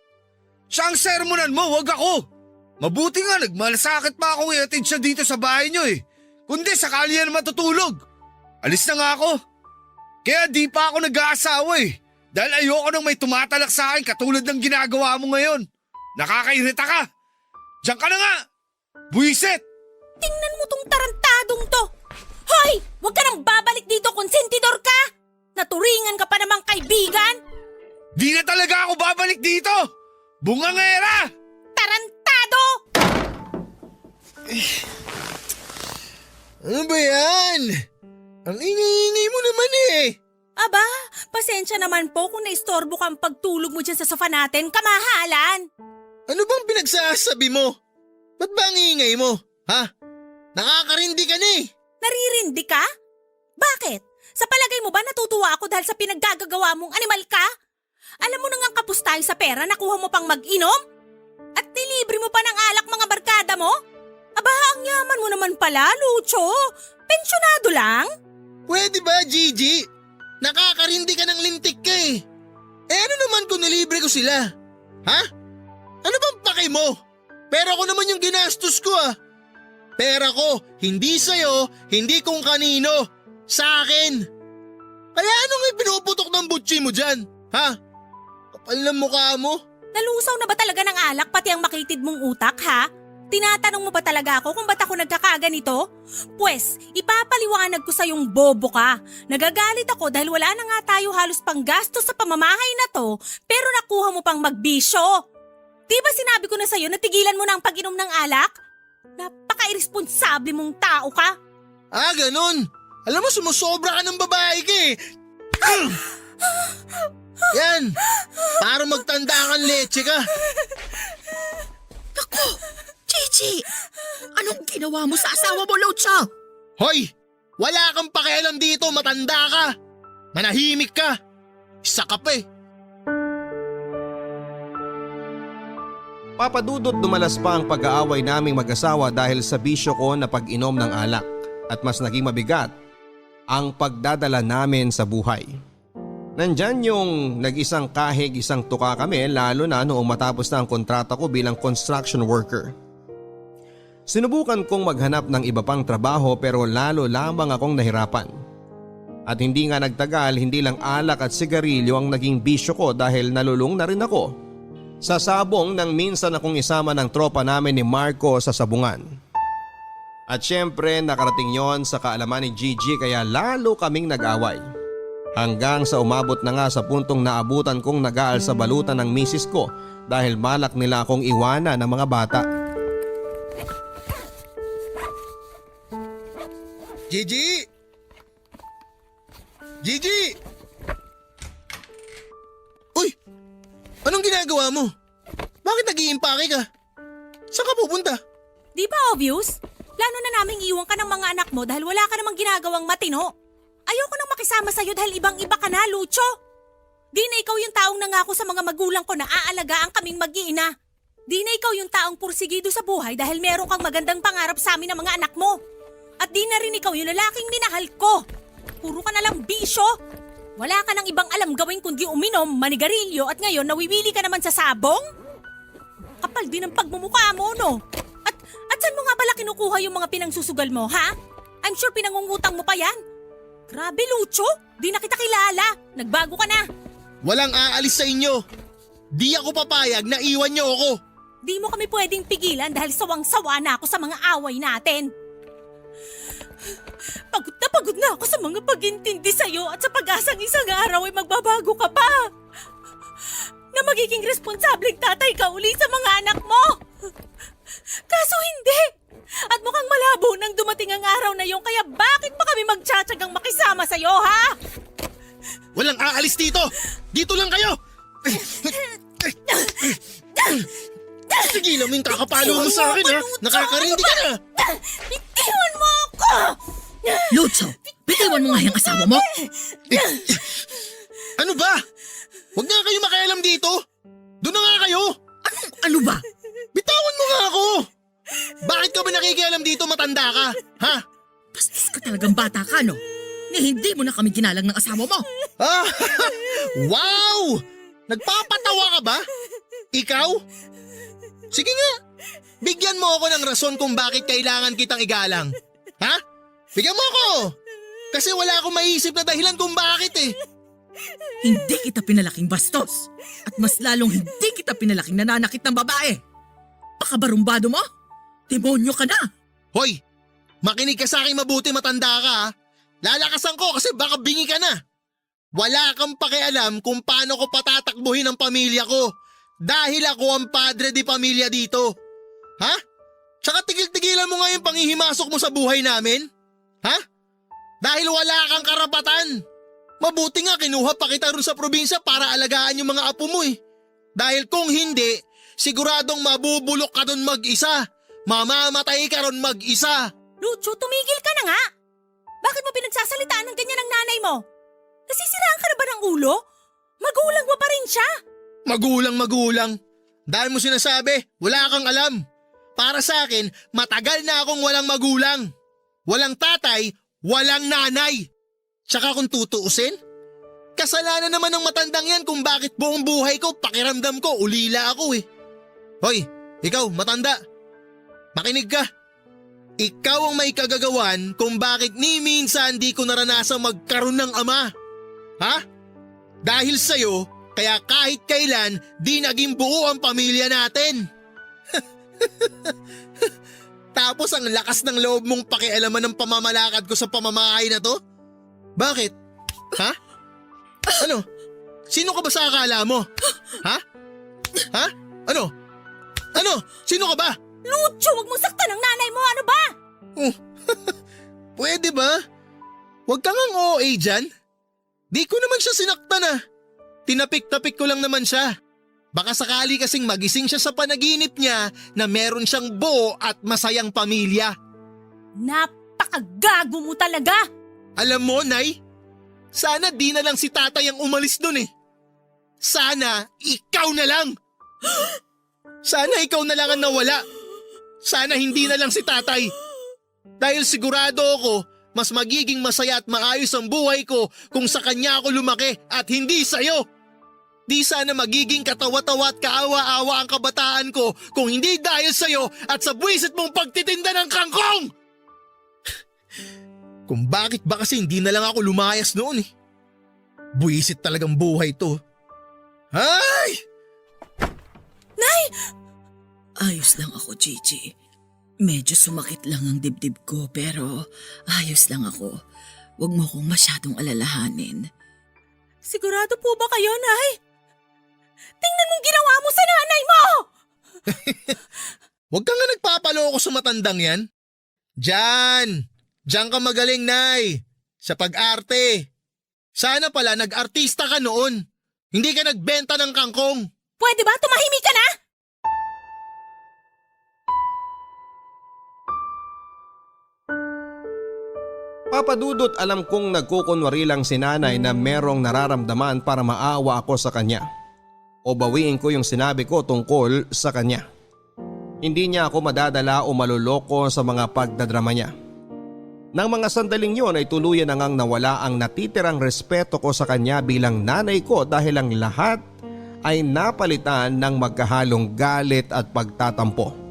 Siya ang sermonan mo, wag ako. Mabuti nga nagmalasakit pa akong iatid siya dito sa bahay niyo eh. Kundi sakali yan matutulog. Alis na nga ako. Kaya di pa ako nag-aasawa eh. Dahil ayoko nang may tumatalak sa akin katulad ng ginagawa mo ngayon. Nakakairita ka. Diyan ka na nga. Buisit. Tingnan mo tong tarantadong to. Hoy! Huwag ka nang babalik dito, konsentidor ka! Naturingan ka pa namang kaibigan! Di na talaga ako babalik dito. Bungangera! Tarantado! Ano ba yan? Ang ingay-ingay mo naman eh. Aba, pasensya naman po kung naistorbo kang pagtulog mo dyan sa sofa natin, kamahalan! Ano bang pinagsasabi mo? Ba't ba ang ingay mo? Ha? Nakakarindi ka na eh. Naririndi ka? Bakit? Sa palagay mo ba natutuwa ako dahil sa pinaggagawa mong animal ka? Alam mo na ngang kapos tayo sa pera, nakuha mo pang mag-inom? At nilibre mo pa ng alak mga barkada mo? Aba, ang yaman mo naman pala, Lucho. Pensyonado lang? Pwede ba, Gigi? Nakakarindi ka ng lintik ka eh. Ano naman kung nilibre ko sila? Ha? Ano bang pake mo? Pera ko naman yung ginastos ko ah. Pera ko, hindi sa'yo, hindi kung kanino. Sa akin. Kaya anong pinuputok ng butsi mo dyan? Ha? Kapal ng mukha mo. Nalusaw na ba talaga ng alak pati ang makitid mong utak, ha? Tinatanong mo ba talaga ako kung ba't ako nagkakaganito? Pwes, ipapaliwanag ko sa yung bobo ka. Nagagalit ako dahil wala na nga tayo halos panggastos sa pamamahay na to, pero nakuha mo pang magbisyo. Di ba sinabi ko na sa'yo na tigilan mo na ang pag-inom ng alak? Napaka-irresponsable mong tao ka. Ah, ganun. Alam mo, sumusobra ka ng babae ka eh. Yan, para magtanda kang leche ka. Naku! Chichi! Anong ginawa mo sa asawa mo, Lucho? Hoy, wala kang pakialam dito, matanda ka. Manahimik ka. Isa ka pa eh. Papadudot dumalas pa ang pag-aaway naming mag-asawa dahil sa bisyo ko na pag-inom ng alak at mas naging mabigat ang pagdadala namin sa buhay. Nandyan yung nag-isang kahig isang tuka kami lalo na noong matapos na ang kontrata ko bilang construction worker. Sinubukan kong maghanap ng iba pang trabaho pero lalo lamang akong nahirapan. At hindi nga nagtagal, hindi lang alak at sigarilyo ang naging bisyo ko dahil nalulung na rin ako sa sabong nang minsan akong isama ng tropa namin ni Marco sa sabungan. At syempre nakarating yon sa kaalaman ni Gigi kaya lalo kaming nag-away. Hanggang sa umabot na nga sa puntong naabutan kong nag-aal sa balutan ng misis ko dahil malak nila akong iwanan ng mga bata. Gigi! Gigi! Uy! Anong ginagawa mo? Bakit nag-iimpake ka? Saan ka pupunta? Di ba obvious? Plano na naming iwan ka ng mga anak mo dahil wala ka namang ginagawang matino. Ayoko nang makisama sa'yo dahil ibang-iba ka na, Lucho. Di na ikaw yung taong nangako sa mga magulang ko na aalagaan kaming mag-iina. Di na ikaw yung taong pursigido sa buhay dahil meron kang magandang pangarap sa amin ng mga anak mo. At di na rin ikaw yung lalaking minahal ko. Puro ka na lang bisyo. Wala ka nang ibang alam gawin kundi uminom, manigarilyo at ngayon nawiwili ka naman sa sabong? Kapal din ang pagmumukha mo, no? At saan mo nga pala kinukuha yung mga pinangsusugal mo, ha? I'm sure pinangungutang mo pa yan. Grabe, Lucho. Di na kita kilala. Nagbago ka na. Walang aalis sa inyo. Di ako papayag na iwan niyo ako. Di mo kami pwedeng pigilan dahil sawang-sawa na ako sa mga away natin. Pagod na ako sa mga pag-intindi sa'yo at sa pag-asang isang araw ay magbabago ka pa. Na magiging responsableng tatay ka uli sa mga anak mo. Kaso hindi. At mukhang malabo nang dumating ang araw na yun kaya bakit pa kami magtsatsagang makisama sa'yo, ha? Walang aalis dito. Dito lang kayo. Tigilan mo yung kakapalo mo sa akin, ha? Nakakarindi ka na. Bitiwan mo ako! Lucho, bitiwan mo nga yung asawa mo. Ano ba? Huwag nga kayo makialam dito. Doon na nga kayo. Ano ba? Bitawan mo nga ako. Bakit ka ba nakikialam dito, matanda ka? Ha? Bastos ka talagang bata ka, no? Ni hindi mo na kami ginalang ng asawa mo. Ah, wow! Nagpapatawa ka ba? Ikaw? Sige nga, bigyan mo ako ng rason kung bakit kailangan kitang igalang. Ha? Bigyan mo ako! Kasi wala akong maisip na dahilan kung bakit eh. Hindi kita pinalaking bastos. At mas lalong hindi kita pinalaking nananakit ng babae. Pakabarumbado mo? Demonyo ka na. Hoy, makinig ka sa akin mabuti, matanda ka ha. Lalakasan ko kasi baka bingi ka na. Wala kang pakialam kung paano ko patatakbuhin ang pamilya ko. Dahil ako ang padre di pamilya dito. Ha? Tsaka tigil-tigilan mo nga yung panghihimasok mo sa buhay namin. Ha? Dahil wala kang karapatan. Mabuti nga kinuha pa kita rin sa probinsya para alagaan yung mga apo mo eh. Dahil kung hindi, siguradong mabubulok ka doon mag-isa. Mamamatay ka ron mag-isa. Lucho, tumigil ka na nga. Bakit mo pinagsasalitaan ng ganyan ang nanay mo? Nasisiraan ka na ba ng ulo? Magulang mo pa rin siya. Magulang. Dahil mo sinasabi, wala kang alam. Para sa akin, matagal na akong walang magulang. Walang tatay, walang nanay. Tsaka kung tutuusin, kasalanan naman ng matandang yan kung bakit buong buhay ko, pakiramdam ko, ulila ako eh. Hoy, ikaw matanda, makinig ka. Ikaw ang may kagagawan kung bakit ni minsan di ko naranasang magkaroon ng ama. Ha? Dahil sa'yo, kaya kahit kailan di naging buo ang pamilya natin. Tapos ang lakas ng loob mong pakialaman ng pamamalakad ko sa pamamahay na to? Bakit? Ha? Ano? Sino ka ba sa akala mo? Ha? Ha? Ano? Ano? Sino ka ba? Lucho, wag mo saktan ang nanay mo, ano ba? Pwede ba? Huwag kang ang OA dyan. Di ko naman siya sinaktan ah. Tinapik-tapik ko lang naman siya. Baka sakali kasing magising siya sa panaginip niya na meron siyang buo at masayang pamilya. Napakagago mo talaga! Alam mo, Nay, sana di na lang si tatay ang umalis dun eh. Sana ikaw na lang. Sana ikaw na lang ang nawala. Sana hindi na lang si tatay. Dahil sigurado ako, mas magiging masaya at maayos ang buhay ko kung sa kanya ako lumaki at hindi sa'yo. Di sana magiging katawa-tawa at kaawa-awa ang kabataan ko kung hindi dahil sa'yo at sa buwisit mong pagtitinda ng kangkong! Kung bakit ba kasi hindi na lang ako lumayas noon eh. Buwisit talagang buhay to. Ay! Ayos lang ako, Gigi. Medyo sumakit lang ang dibdib ko pero ayos lang ako. Huwag mo kong masyadong alalahanin. Sigurado po ba kayo, Nay? Tingnan mong ginawa mo sa nanay mo! Huwag ka nga nagpapaloko sa matandang yan. Diyan ka magaling, Nay. Sa pag-arte. Sana pala nag-artista ka noon. Hindi ka nagbenta ng kangkong. Pwede ba tumahimik ka na? Papadudot, alam kong nagkukunwari lang si nanay na merong nararamdaman para maawa ako sa kanya. O bawiin ko yung sinabi ko tungkol sa kanya. Hindi niya ako madadala o maluloko sa mga pagdadrama niya. Nang mga sandaling yon ay tuluyan na ngang nawala ang natitirang respeto ko sa kanya bilang nanay ko dahil ang lahat ay napalitan ng magkahalong galit at pagtatampo.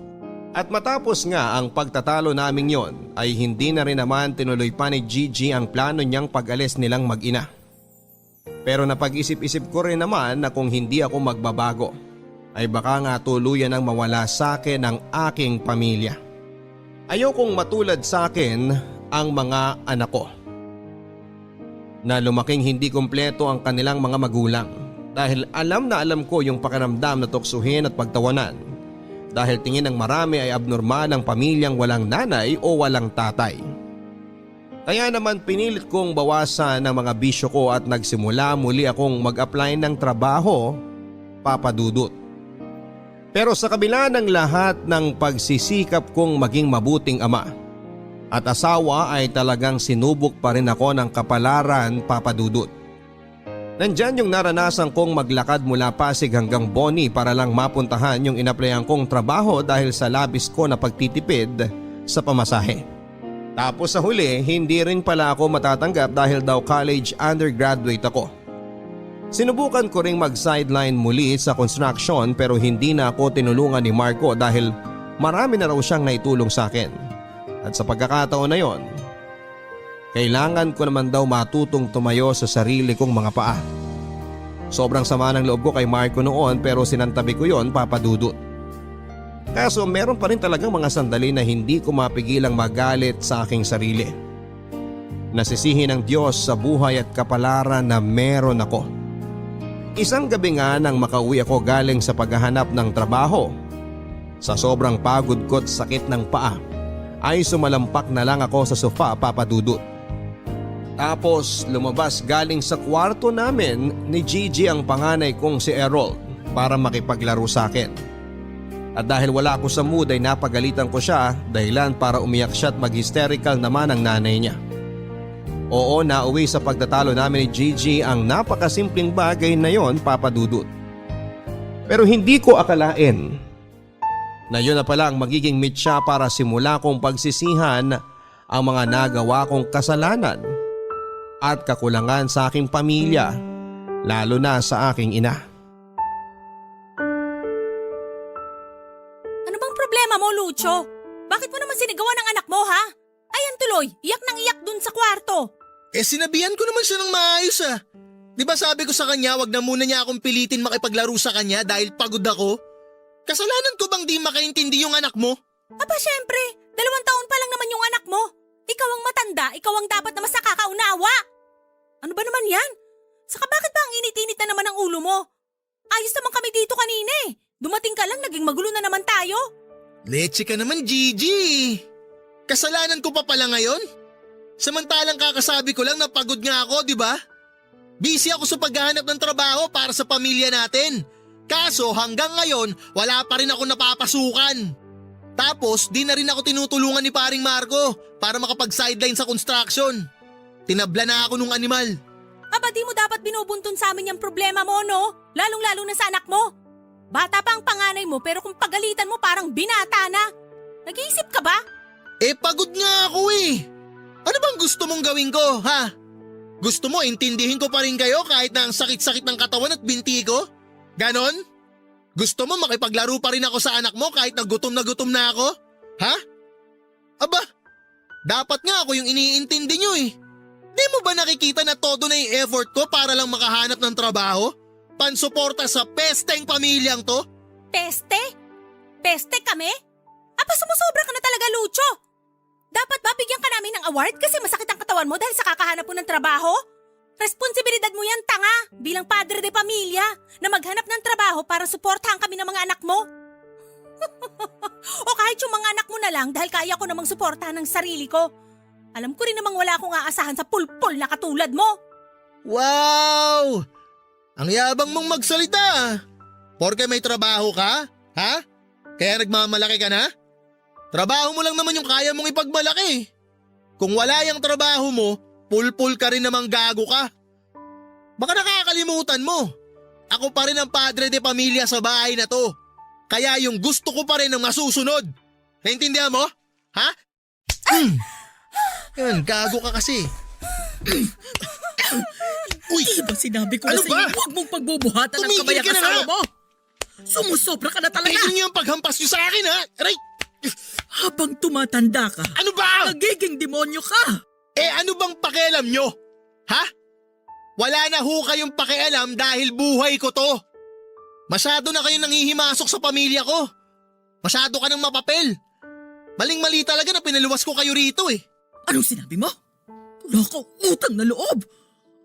At matapos nga ang pagtatalo naming yon ay hindi na rin naman tinuloy pa ni Gigi ang plano niyang pag-alis nilang mag-ina. Pero napag-isip-isip ko rin naman na kung hindi ako magbabago ay baka nga tuluyan ang mawala sa akin ang aking pamilya. Ayokong matulad sa akin ang mga anak ko na lumaking hindi kumpleto ang kanilang mga magulang dahil alam na alam ko yung pakiramdam na tuksuhin at pagtawanan dahil tingin ng marami ay abnormal ang pamilyang walang nanay o walang tatay. Kaya naman pinilit kong bawasan ang mga bisyo ko at nagsimula muli akong mag-apply ng trabaho, papadudot. Pero sa kabila ng lahat ng pagsisikap kong maging mabuting ama at asawa ay talagang sinubok pa rin ako ng kapalaran, papadudot. Nandyan yung naranasan kong maglakad mula Pasig hanggang Boni para lang mapuntahan yung inaplayan kong trabaho dahil sa labis ko na pagtitipid sa pamasahe. Tapos sa huli, hindi rin pala ako matatanggap dahil daw college undergraduate ako. Sinubukan ko ring mag-sideline muli sa construction pero hindi na ako tinulungan ni Marco dahil marami na raw siyang naitulong sa akin. At sa pagkakataon na yon, kailangan ko naman daw matutong tumayo sa sarili kong mga paa. Sobrang sama ng loob ko kay Marco noon pero sinantabi ko yon, papadudot. Kaso meron pa rin talagang mga sandali na hindi ko mapigilang magalit sa aking sarili. Nasisihin ng Diyos sa buhay at kapalaran na meron ako. Isang gabi nga nang makauwi ako galing sa paghahanap ng trabaho, sa sobrang pagod ko at sakit ng paa, ay sumalampak na lang ako sa sofa, papadudot. Tapos lumabas galing sa kwarto namin ni Gigi ang panganay kong si Errol para makipaglaro sa akin. At dahil wala ako sa mood ay napagalitan ko siya dahilan para umiyak siya at mag-hysterical naman ang nanay niya. Oo, nauwi sa pagtatalo namin ni Gigi ang napakasimpleng bagay na yon, papadudot. Pero hindi ko akalain na yun na pala ang magiging mitya para simula kong pagsisihan ang mga nagawa kong kasalanan at kakulangan sa aking pamilya, lalo na sa aking ina. Ano bang problema mo, Lucho? Bakit mo naman sinigawan ng anak mo, ha? Ayan tuloy, iyak nang iyak dun sa kwarto. Sinabihan ko naman siya ng maayos ah. Di ba sabi ko sa kanya wag na muna niya akong pilitin makipaglaro sa kanya dahil pagod ako? Kasalanan ko bang di makaintindi yung anak mo? Aba syempre, 2 taon pa lang naman yung anak mo. Ikaw ang matanda, ikaw ang dapat na mas nakakaunawa. Ano ba naman yan? Saka bakit ba ang init-init na naman ang ulo mo? Ayos naman kami dito kanina eh. Dumating ka lang, naging magulo na naman tayo. Leche ka naman, Gigi. Kasalanan ko pa pala ngayon? Samantalang kakasabi ko lang na pagod nga ako, di ba? Busy ako sa paghahanap ng trabaho para sa pamilya natin. Kaso hanggang ngayon, wala pa rin ako napapasukan. Tapos di na rin ako tinutulungan ni paring Marco para makapag-sideline sa construction. Tinabla na ako nung animal. Aba di mo dapat binubuntun sa amin yung problema mo, no? Lalong-lalo na sa anak mo. Bata pa ang panganay mo pero kung pagalitan mo parang binata na. Nag-iisip ka ba? Pagod nga ako eh. Ano bang gusto mong gawin ko, ha? Gusto mo intindihin ko pa rin kayo kahit na ang sakit-sakit ng katawan at binti ko? Ganon? Gusto mo makipaglaro pa rin ako sa anak mo kahit na gutom na ako? Ha? Aba, dapat nga ako yung iniintindi nyo eh. Di mo ba nakikita na todo na yung effort ko para lang makahanap ng trabaho? Pansuporta sa pesteng pamilyang to? Peste? Peste kami? Aba sumusobra ka na talaga, Lucho. Dapat ba bigyan ka namin ng award kasi masakit ang katawan mo dahil sa kakahanap mo ng trabaho? Responsibilidad mo yan, tanga, bilang padre de pamilya na maghanap ng trabaho para suportahan kami ng mga anak mo. O kahit yung mga anak mo na lang dahil kaya ko namang suportahan ng sarili ko. Alam ko rin namang wala akong aasahan sa pulpol na katulad mo. Wow! Ang yabang mong magsalita. Porke may trabaho ka? Ha? Kaya nagmamalaki ka na? Trabaho mo lang naman yung kaya mong ipagmalaki. Kung wala yung trabaho mo, pulpul ka rin namang gago ka. Baka nakakalimutan mo. Ako pa rin ang padre de pamilya sa bahay na to. Kaya yung gusto ko pa rin ang masusunod. Naintindihan mo? Ha? Yan, gago ka kasi. Uy! Di ba sinabi ko Ano na sa ba? inyo, huwag mong pagbubuhatan ng Tumigil kabayang ka na asawa nga! mo? Sumusobra ka na talaga! Tigil niyo ang paghampas niyo sa akin, ha? Aray! Habang tumatanda ka, Ano ba? nagiging demonyo ka! Ano bang pakialam nyo? Ha? Wala na ho kayong pakialam dahil buhay ko to. Masyado na kayong nangihimasok sa pamilya ko. Masyado ka ng mapapel. Maling-mali talaga na pinaluwas ko kayo rito eh. Anong sinabi mo? Wala kang utang na loob!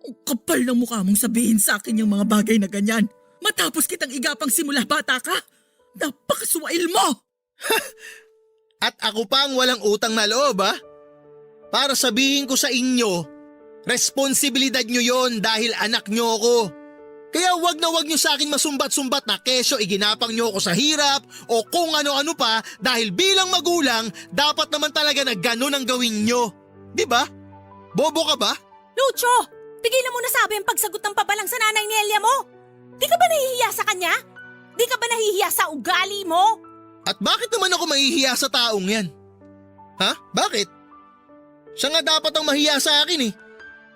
Ang kapal ng mukha mong sabihin sa akin yung mga bagay na ganyan. Matapos kitang igapang simula bata ka, napakasuwail mo! At ako pa ang walang utang na loob, ha? Para sabihin ko sa inyo, responsibilidad nyo yon dahil anak nyo ako. Kaya wag na wag nyo sa akin masumbat-sumbat na kesyo iginapang nyo ako sa hirap o kung ano-ano pa dahil bilang magulang, dapat naman talaga na ganun ang gawin nyo. Diba? Bobo ka ba? Lucho, tigilan mo na sabi ang pagsagot ng pabalang sa nanay ni Elia mo. Di ka ba nahihiya sa kanya? Di ka ba nahihiya sa ugali mo? At bakit naman ako mahihiya sa taong yan? Ha? Bakit? Siya nga dapat ang mahiya sa akin eh.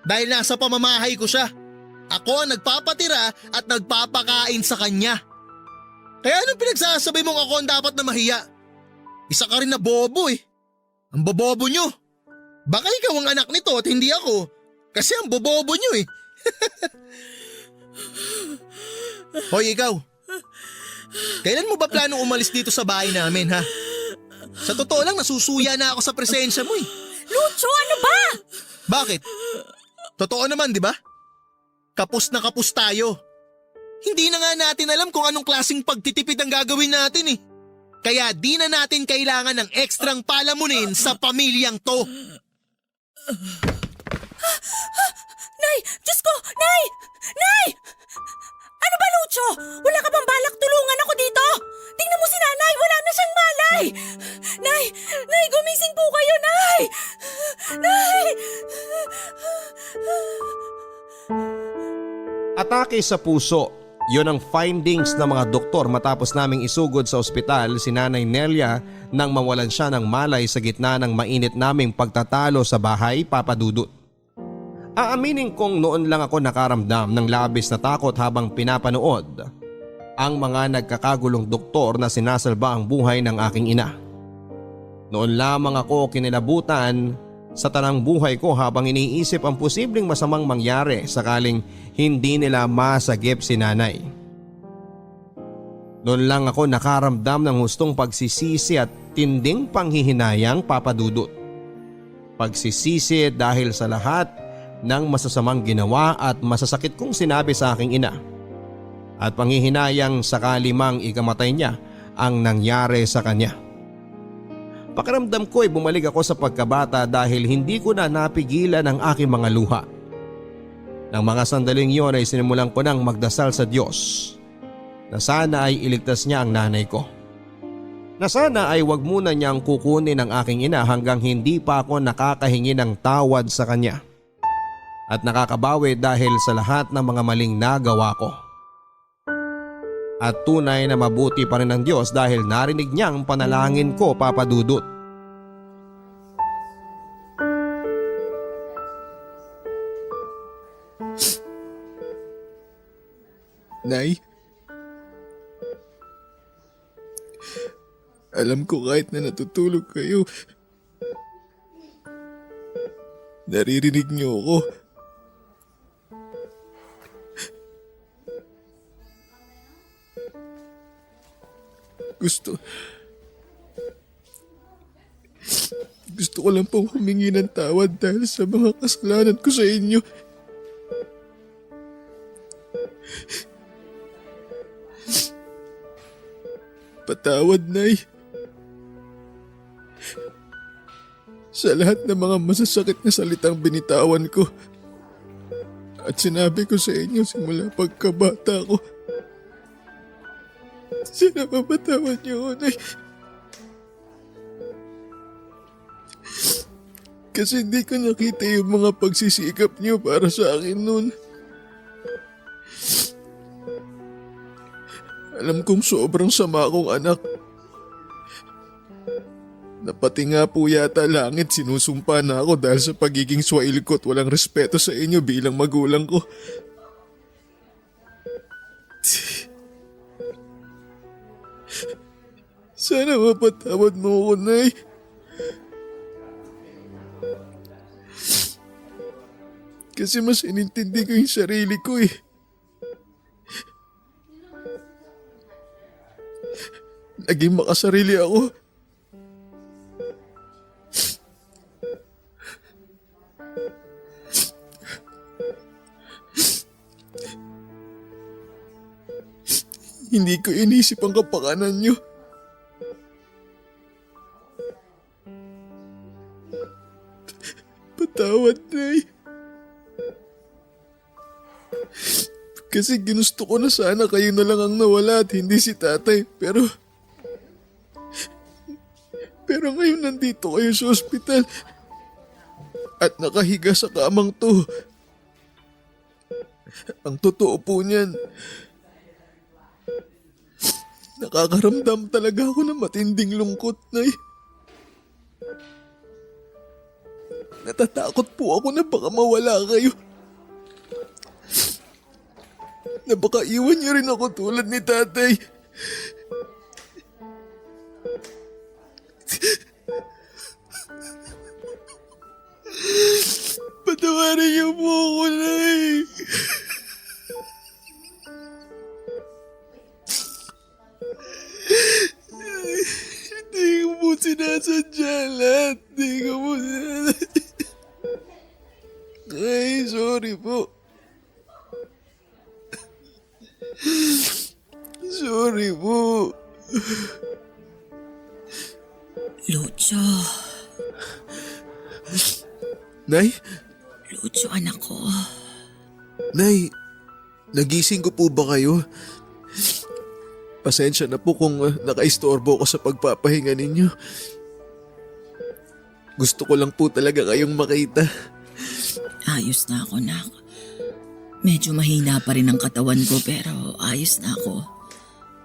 Dahil nasa pamamahay ko siya. Ako ang nagpapatira at nagpapakain sa kanya. Kaya anong pinagsasabi mong ako ang dapat na mahiya? Isa ka rin na bobo eh. Ang bobobo nyo. Baka ikaw ang anak nito at hindi ako. Kasi ang bobobo nyo eh. Hoy ikaw. Kailan mo ba planong umalis dito sa bahay namin ha? Sa totoo lang nasusuya na ako sa presensya mo eh. Lucho, ano ba? Bakit? Totoo naman, di ba? Kapos na kapos tayo. Hindi na nga natin alam kung anong klaseng pagtitipid ang gagawin natin eh. Kaya di na natin kailangan ng ekstrang palamunin sa pamilyang to. Nay! Diyos ko! Nay! Nay! Ano ba, Lucho? Wala ka bang balak tulungan ako dito? Tingnan mo si nanay! Wala na siyang malay! Nay! Nay! Gumising po kayo, Nay! Nay! Atake sa puso. Yon ang findings ng mga doktor matapos naming isugod sa ospital si Nanay Nelia nang mawalan siya ng malay sa gitna ng mainit naming pagtatalo sa bahay, Papa Dudut. Aaminin kong noon lang ako nakaramdam ng labis na takot habang pinapanood ang mga nagkakagulong doktor na sinasalba ang buhay ng aking ina. Noon lamang ako kinilabutan sa tanang buhay ko habang iniisip ang posibleng masamang mangyari sakaling hindi nila masagip si nanay. Doon lang ako nakaramdam ng hustong pagsisisi at tinding panghihinayang, Papa Dudut. Pagsisisi dahil sa lahat ng masasamang ginawa at masasakit kong sinabi sa aking ina. At panghihinayang sakali mang ikamatay niya ang nangyari sa kanya. Pakiramdam ko ay bumalik ako sa pagkabata dahil hindi ko na napigilan ang aking mga luha. Nang mga sandaling yon ay sinimulan ko nang magdasal sa Diyos na sana ay iligtas niya ang nanay ko. Na sana ay wag muna niyang kukunin ang aking ina hanggang hindi pa ako nakakahingi ng tawad sa kanya. At nakakabawi dahil sa lahat ng mga maling nagawa ko. At tunay na mabuti pa rin ng Diyos dahil narinig niya ang panalangin ko, Papa Dudut. Nay, alam ko kahit na natutulog kayo, naririnig niyo ako. Gusto ko lang pong humingi ng tawad dahil sa mga kasalanan ko sa inyo. Patawad, Nay. Sa lahat ng mga masasakit na salitang binitawan ko at sinabi ko sa inyo simula pagkabata ko. Sana mapatawad niyo ako, Nay. Kasi hindi ko nakita yung mga pagsisikap niyo para sa akin noon. Alam kong sobrang sama akong anak. Na pati nga po yata langit sinusumpa na ako dahil sa pagiging swail ko at walang respeto sa inyo bilang magulang ko. Sana mapatawad mo ako, Nay. Kasi mas inintindi ko yung sarili ko eh. Naging makasarili ako. Hindi ko inisip ang kapakanan niyo. Patawad, Nay. Kasi ginusto ko na sana kayo na lang ang nawala at hindi si tatay. Pero ngayon nandito kayo sa ospital at nakahiga sa kamang to. Ang totoo po niyan, nakakaramdam talaga ako ng matinding lungkot, Nay. Natatakot po ako na baka mawala kayo. Na baka iwan niyo rin ako tulad ni tatay. Patawarin niyo po ako, Nay. Hindi ko po sinasadya lahat. Hindi ko po sinasadya. Ay, sorry po. Sorry po. Lucho, Nay? Lucho anak ko. Nay, nagising ko po ba kayo? Pasensya na po kung nakaistorbo ko sa pagpapahinga ninyo. Gusto ko lang po talaga kayong makita. Ayos na ako, nak. Medyo mahina pa rin ang katawan ko pero ayos na ako.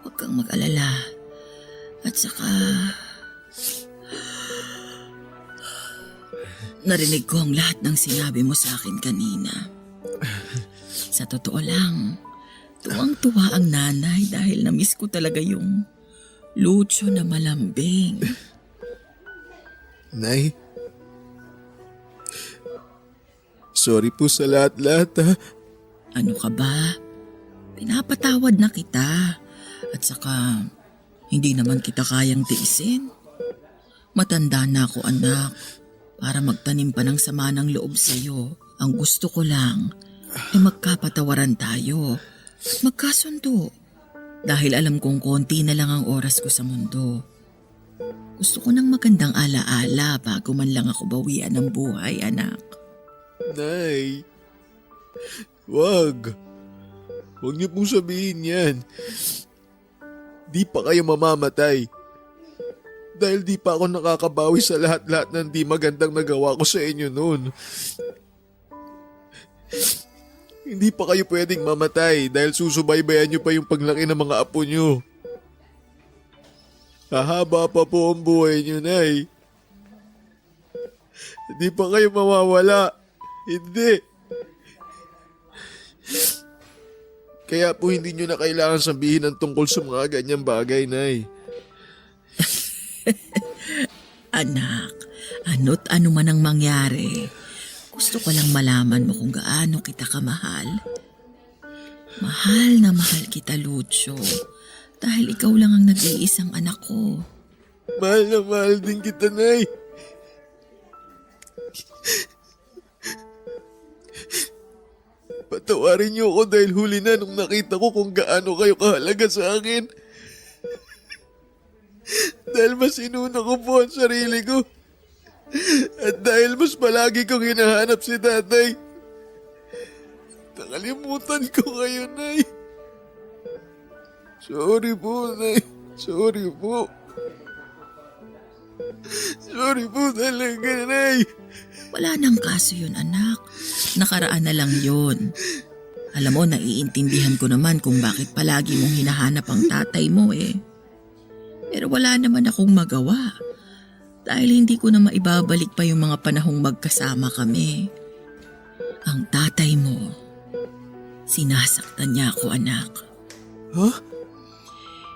Huwag kang mag-alala. At saka... narinig ko ang lahat ng sinabi mo sa akin kanina. Sa totoo lang, tuwang-tuwa ang nanay dahil na-miss ko talaga yung Lucho na malambing. Nay, sorry po sa lahat-lahat ha. Ano ka ba? Pinapatawad na kita. At At saka, hindi naman kita kayang tiisin. Matanda na ako anak, para magtanim pa ng sama ng loob sa'yo. Ang gusto ko lang ay magkapatawaran tayo. Magkasundo. Dahil alam kong konti na lang ang oras ko sa mundo. Gusto ko ng magandang alaala bago man lang ako bawian ng buhay, anak. Nay, wag. Huwag niyo pong sabihin yan. Di pa kayo mamamatay. Dahil di pa ako nakakabawi sa lahat-lahat ng di magandang nagawa ko sa inyo noon. Hindi pa kayo pwedeng mamatay dahil susubaybayan niyo pa yung paglaki ng mga apo niyo. Hahaba pa po ang buhay niyo, Nay. Hindi pa kayo mawawala. Hindi. Kaya po hindi niyo na kailangan sabihin ang tungkol sa mga ganyang bagay, Nay. Anak, ano't ano man ang mangyari, gusto ko lang malaman mo kung gaano kita kamahal. Mahal na mahal kita, Lucio. Dahil ikaw lang ang nag-iisang anak ko. Mahal na mahal din kita, Nay. Patawarin niyo ako dahil huli na nung nakita ko kung gaano kayo kahalaga sa akin. Dahil mas inuna ko po ang sarili ko. At dahil mas palagi kong hinahanap si tatay. Nakalimutan ko kayo, Nay. Sorry po, Nay. Sorry po. Sorry po talaga, Nay. Wala nang kaso yun, anak. Nakaraan na lang yun. Alam mo, naiintindihan ko naman kung bakit palagi mong hinahanap ang tatay mo eh. Pero wala naman akong magawa. Dahil hindi ko na maibabalik pa yung mga panahong magkasama kami. Ang tatay mo, sinasaktan niya ako, anak. Huh?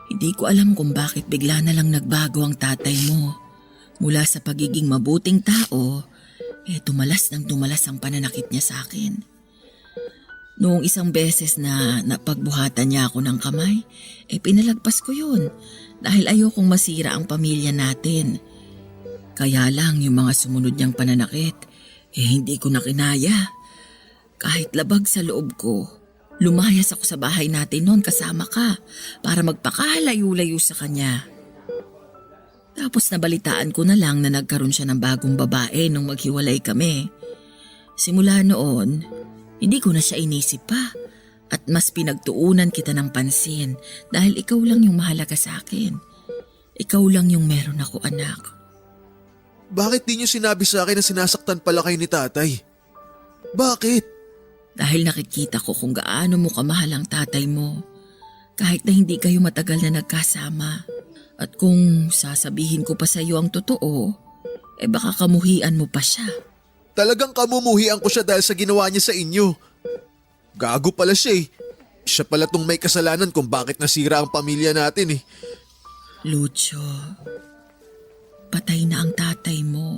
Hindi ko alam kung bakit bigla na lang nagbago ang tatay mo. Mula sa pagiging mabuting tao, tumalas ng tumalas ang pananakit niya sa akin. Noong isang beses na napagbuhatan niya ako ng kamay, pinalagpas ko yun dahil ayokong masira ang pamilya natin. Kaya lang yung mga sumunod niyang pananakit, hindi ko na kinaya. Kahit labag sa loob ko, lumayas ako sa bahay natin noon kasama ka para magpakalayo-layo sa kanya. Tapos nabalitaan ko na lang na nagkaroon siya ng bagong babae nung maghiwalay kami. Simula noon, hindi ko na siya inisip pa at mas pinagtuunan kita ng pansin dahil ikaw lang yung mahalaga sa akin. Ikaw lang yung meron ako, anak. Bakit di niyo sinabi sa akin na sinasaktan pala kayo ni tatay? Bakit? Dahil nakikita ko kung gaano mo kamahal ang tatay mo. Kahit na hindi kayo matagal na nagkasama. At kung sasabihin ko pa sa iyo ang totoo, baka kamuhian mo pa siya. Talagang kamumuhian ko siya dahil sa ginawa niya sa inyo. Gago pala siya eh. Siya pala tong may kasalanan kung bakit nasira ang pamilya natin eh. Lucio, patay na ang tatay mo.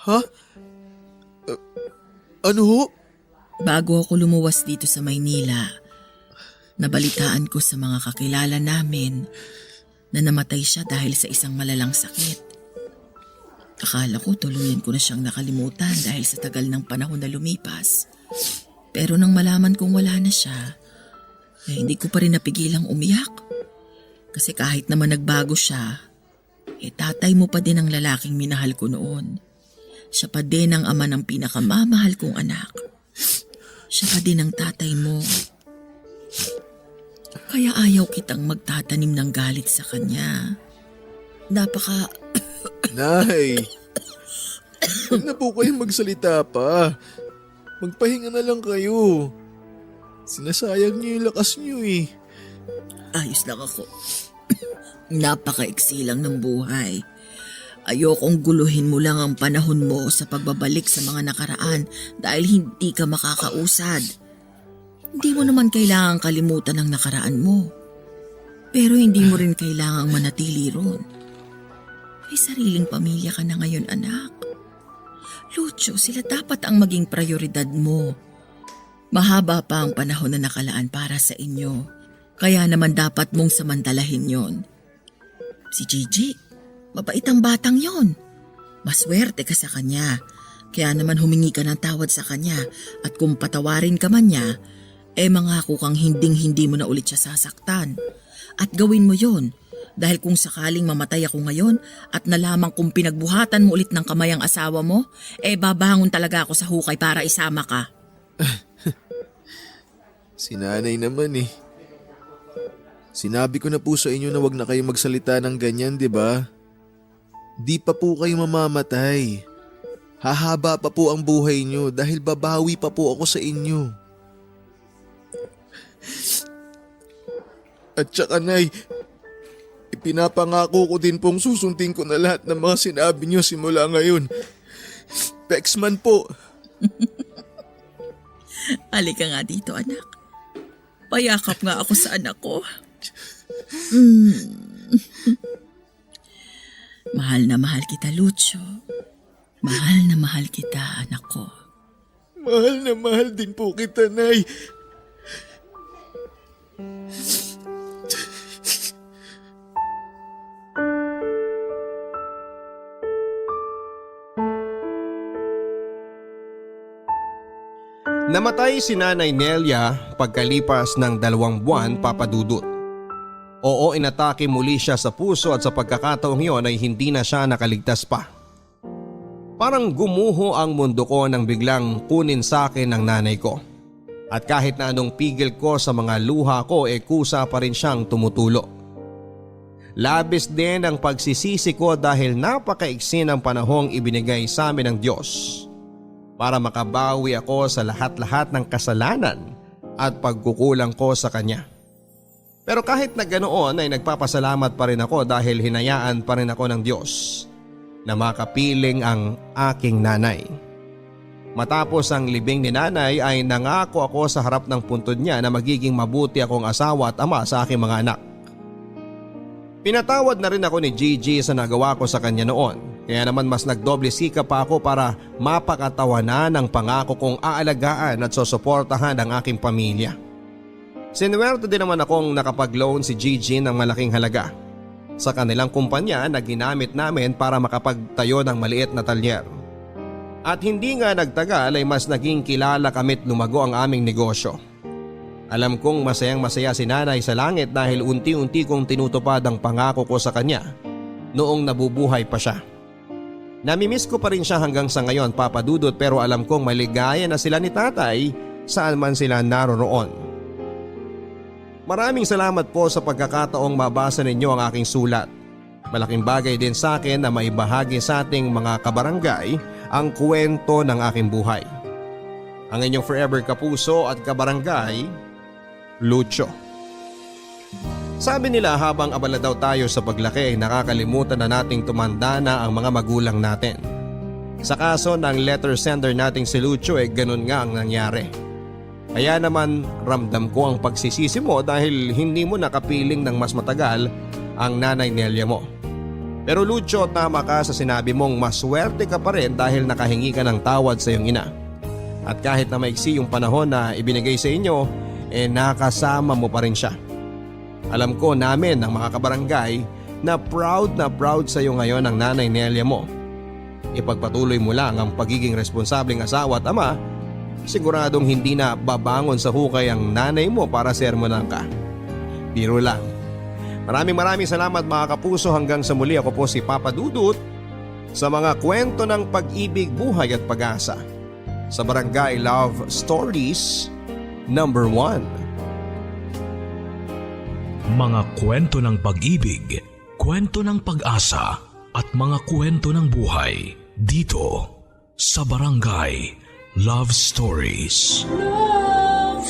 Ha? Ano ho? Bago ako lumuwas dito sa Maynila, nabalitaan ko sa mga kakilala namin na namatay siya dahil sa isang malalang sakit. Akala ko tuluyan ko na siyang nakalimutan dahil sa tagal ng panahon na lumipas. Pero nang malaman kong wala na siya, hindi ko pa rin napigilang umiyak. Kasi kahit naman nagbago siya, tatay mo pa din ang lalaking minahal ko noon. Siya pa din ang ama ng pinakamamahal kong anak. Siya pa din ang tatay mo. Kaya ayaw kitang magtatanim ng galit sa kanya. Nay, huwag na po kayong magsalita pa. Magpahinga na lang kayo. Sinasayang niyo yung lakas niyo eh. Ayos lang ako. Napakaiksi lang ng buhay. Ayokong guluhin mo lang ang panahon mo sa pagbabalik sa mga nakaraan dahil hindi ka makakausad. Hindi mo naman kailangang kalimutan ang nakaraan mo. Pero hindi mo rin kailangang manatili ron. May sariling pamilya ka na ngayon, anak. Lucio, sila dapat ang maging prioridad mo. Mahaba pa ang panahon na nakalaan para sa inyo. Kaya naman dapat mong samantalahin yon. Si Gigi, mabait ang batang yon. Maswerte ka sa kanya. Kaya naman humingi ka ng tawad sa kanya at kung patawarin ka man niya, mangako kang hinding-hindi mo na ulit siya sasaktan. At gawin mo yon dahil kung sakaling mamatay ako ngayon at nalaman kong pinagbuhatan mo ulit ng kamay ang asawa mo, babangon talaga ako sa hukay para isama ka. Si nanay naman eh. Sinabi ko na po sa inyo na wag na kayo magsalita ng ganyan, di ba? Di pa po kayo mamamatay. Hahaba pa po ang buhay nyo dahil babawi pa po ako sa inyo. At saka nay, ipinapangako ko din pong susundin ko na lahat ng mga sinabi nyo simula ngayon. Pexman po. Halika nga dito, anak. Payakap nga ako sa anak ko. Mahal na mahal kita, Lucio. Mahal na mahal kita, anak ko. Mahal na mahal din po kita, nay. Namatay si Nanay Nelia pagkalipas ng 2 buwan, Papa Dudut. Oo, inatake muli siya sa puso at sa pagkakataong yon ay hindi na siya nakaligtas pa. Parang gumuho ang mundo ko nang biglang kunin sa akin ng nanay ko. At kahit na anong pigil ko sa mga luha ko kusa pa rin siyang tumutulo. Labis din ang pagsisisi ko dahil napakaiksi ng panahong ibinigay sa amin ng Diyos para makabawi ako sa lahat-lahat ng kasalanan at pagkukulang ko sa Kanya. Pero kahit na ganoon ay nagpapasalamat pa rin ako dahil hinayaan pa rin ako ng Diyos na makapiling ang aking nanay. Matapos ang libing ni nanay ay nangako ako sa harap ng puntod niya na magiging mabuti akong asawa at ama sa aking mga anak. Pinatawad na rin ako ni Gigi sa nagawa ko sa kanya noon. Kaya naman mas nagdoble sikap pa ako para mapakatawanan ang pangako kong aalagaan at susuportahan ang aking pamilya. Sinuwerte din naman akong nakapag-loan si Gigi ng malaking halaga sa kanilang kumpanya na ginamit namin para makapagtayo ng maliit na talyer. At hindi nga nagtagal ay mas naging kilala kami't lumago ang aming negosyo. Alam kong masayang masaya si nanay sa langit dahil unti-unti kong tinutupad ang pangako ko sa kanya noong nabubuhay pa siya. Namimiss ko pa rin siya hanggang sa ngayon, Papa Dudut, pero alam kong maligaya na sila ni tatay saan man sila naroroon. Maraming salamat po sa pagkakataong mabasa ninyo ang aking sulat. Malaking bagay din sa akin na maibahagi sa ating mga kabarangay ang kwento ng aking buhay. Ang inyong forever kapuso at kabarangay, Lucio. Sabi nila habang abala daw tayo sa paglaki ay nakakalimutan na nating tumanda na ang mga magulang natin. Sa kaso ng letter sender nating si Lucio ganun nga ang nangyari. Kaya naman ramdam ko ang pagsisisi mo dahil hindi mo nakapiling ng mas matagal ang Nanay Nelia mo. Pero Lucio, tama ka sa sinabi mong maswerte ka pa rin dahil nakahingi ka ng tawad sa iyong ina. At kahit na maiksi yung panahon na ibinigay sa inyo, nakasama mo pa rin siya. Alam ko namin ng mga kabarangay na proud sa iyo ngayon ang Nanay Nelia mo. Ipagpatuloy mo lang ang pagiging responsableng asawa at ama, siguradong hindi na babangon sa hukay ang nanay mo para sermonan ka. Biro lang. Maraming salamat mga kapuso, hanggang sa muli. Ako po si Papa Dudut sa mga kwento ng pag-ibig, buhay at pag-asa sa Barangay Love Stories number 1. Mga kwento ng pag-ibig, kwento ng pag-asa at mga kwento ng buhay dito sa Barangay Love Stories. Love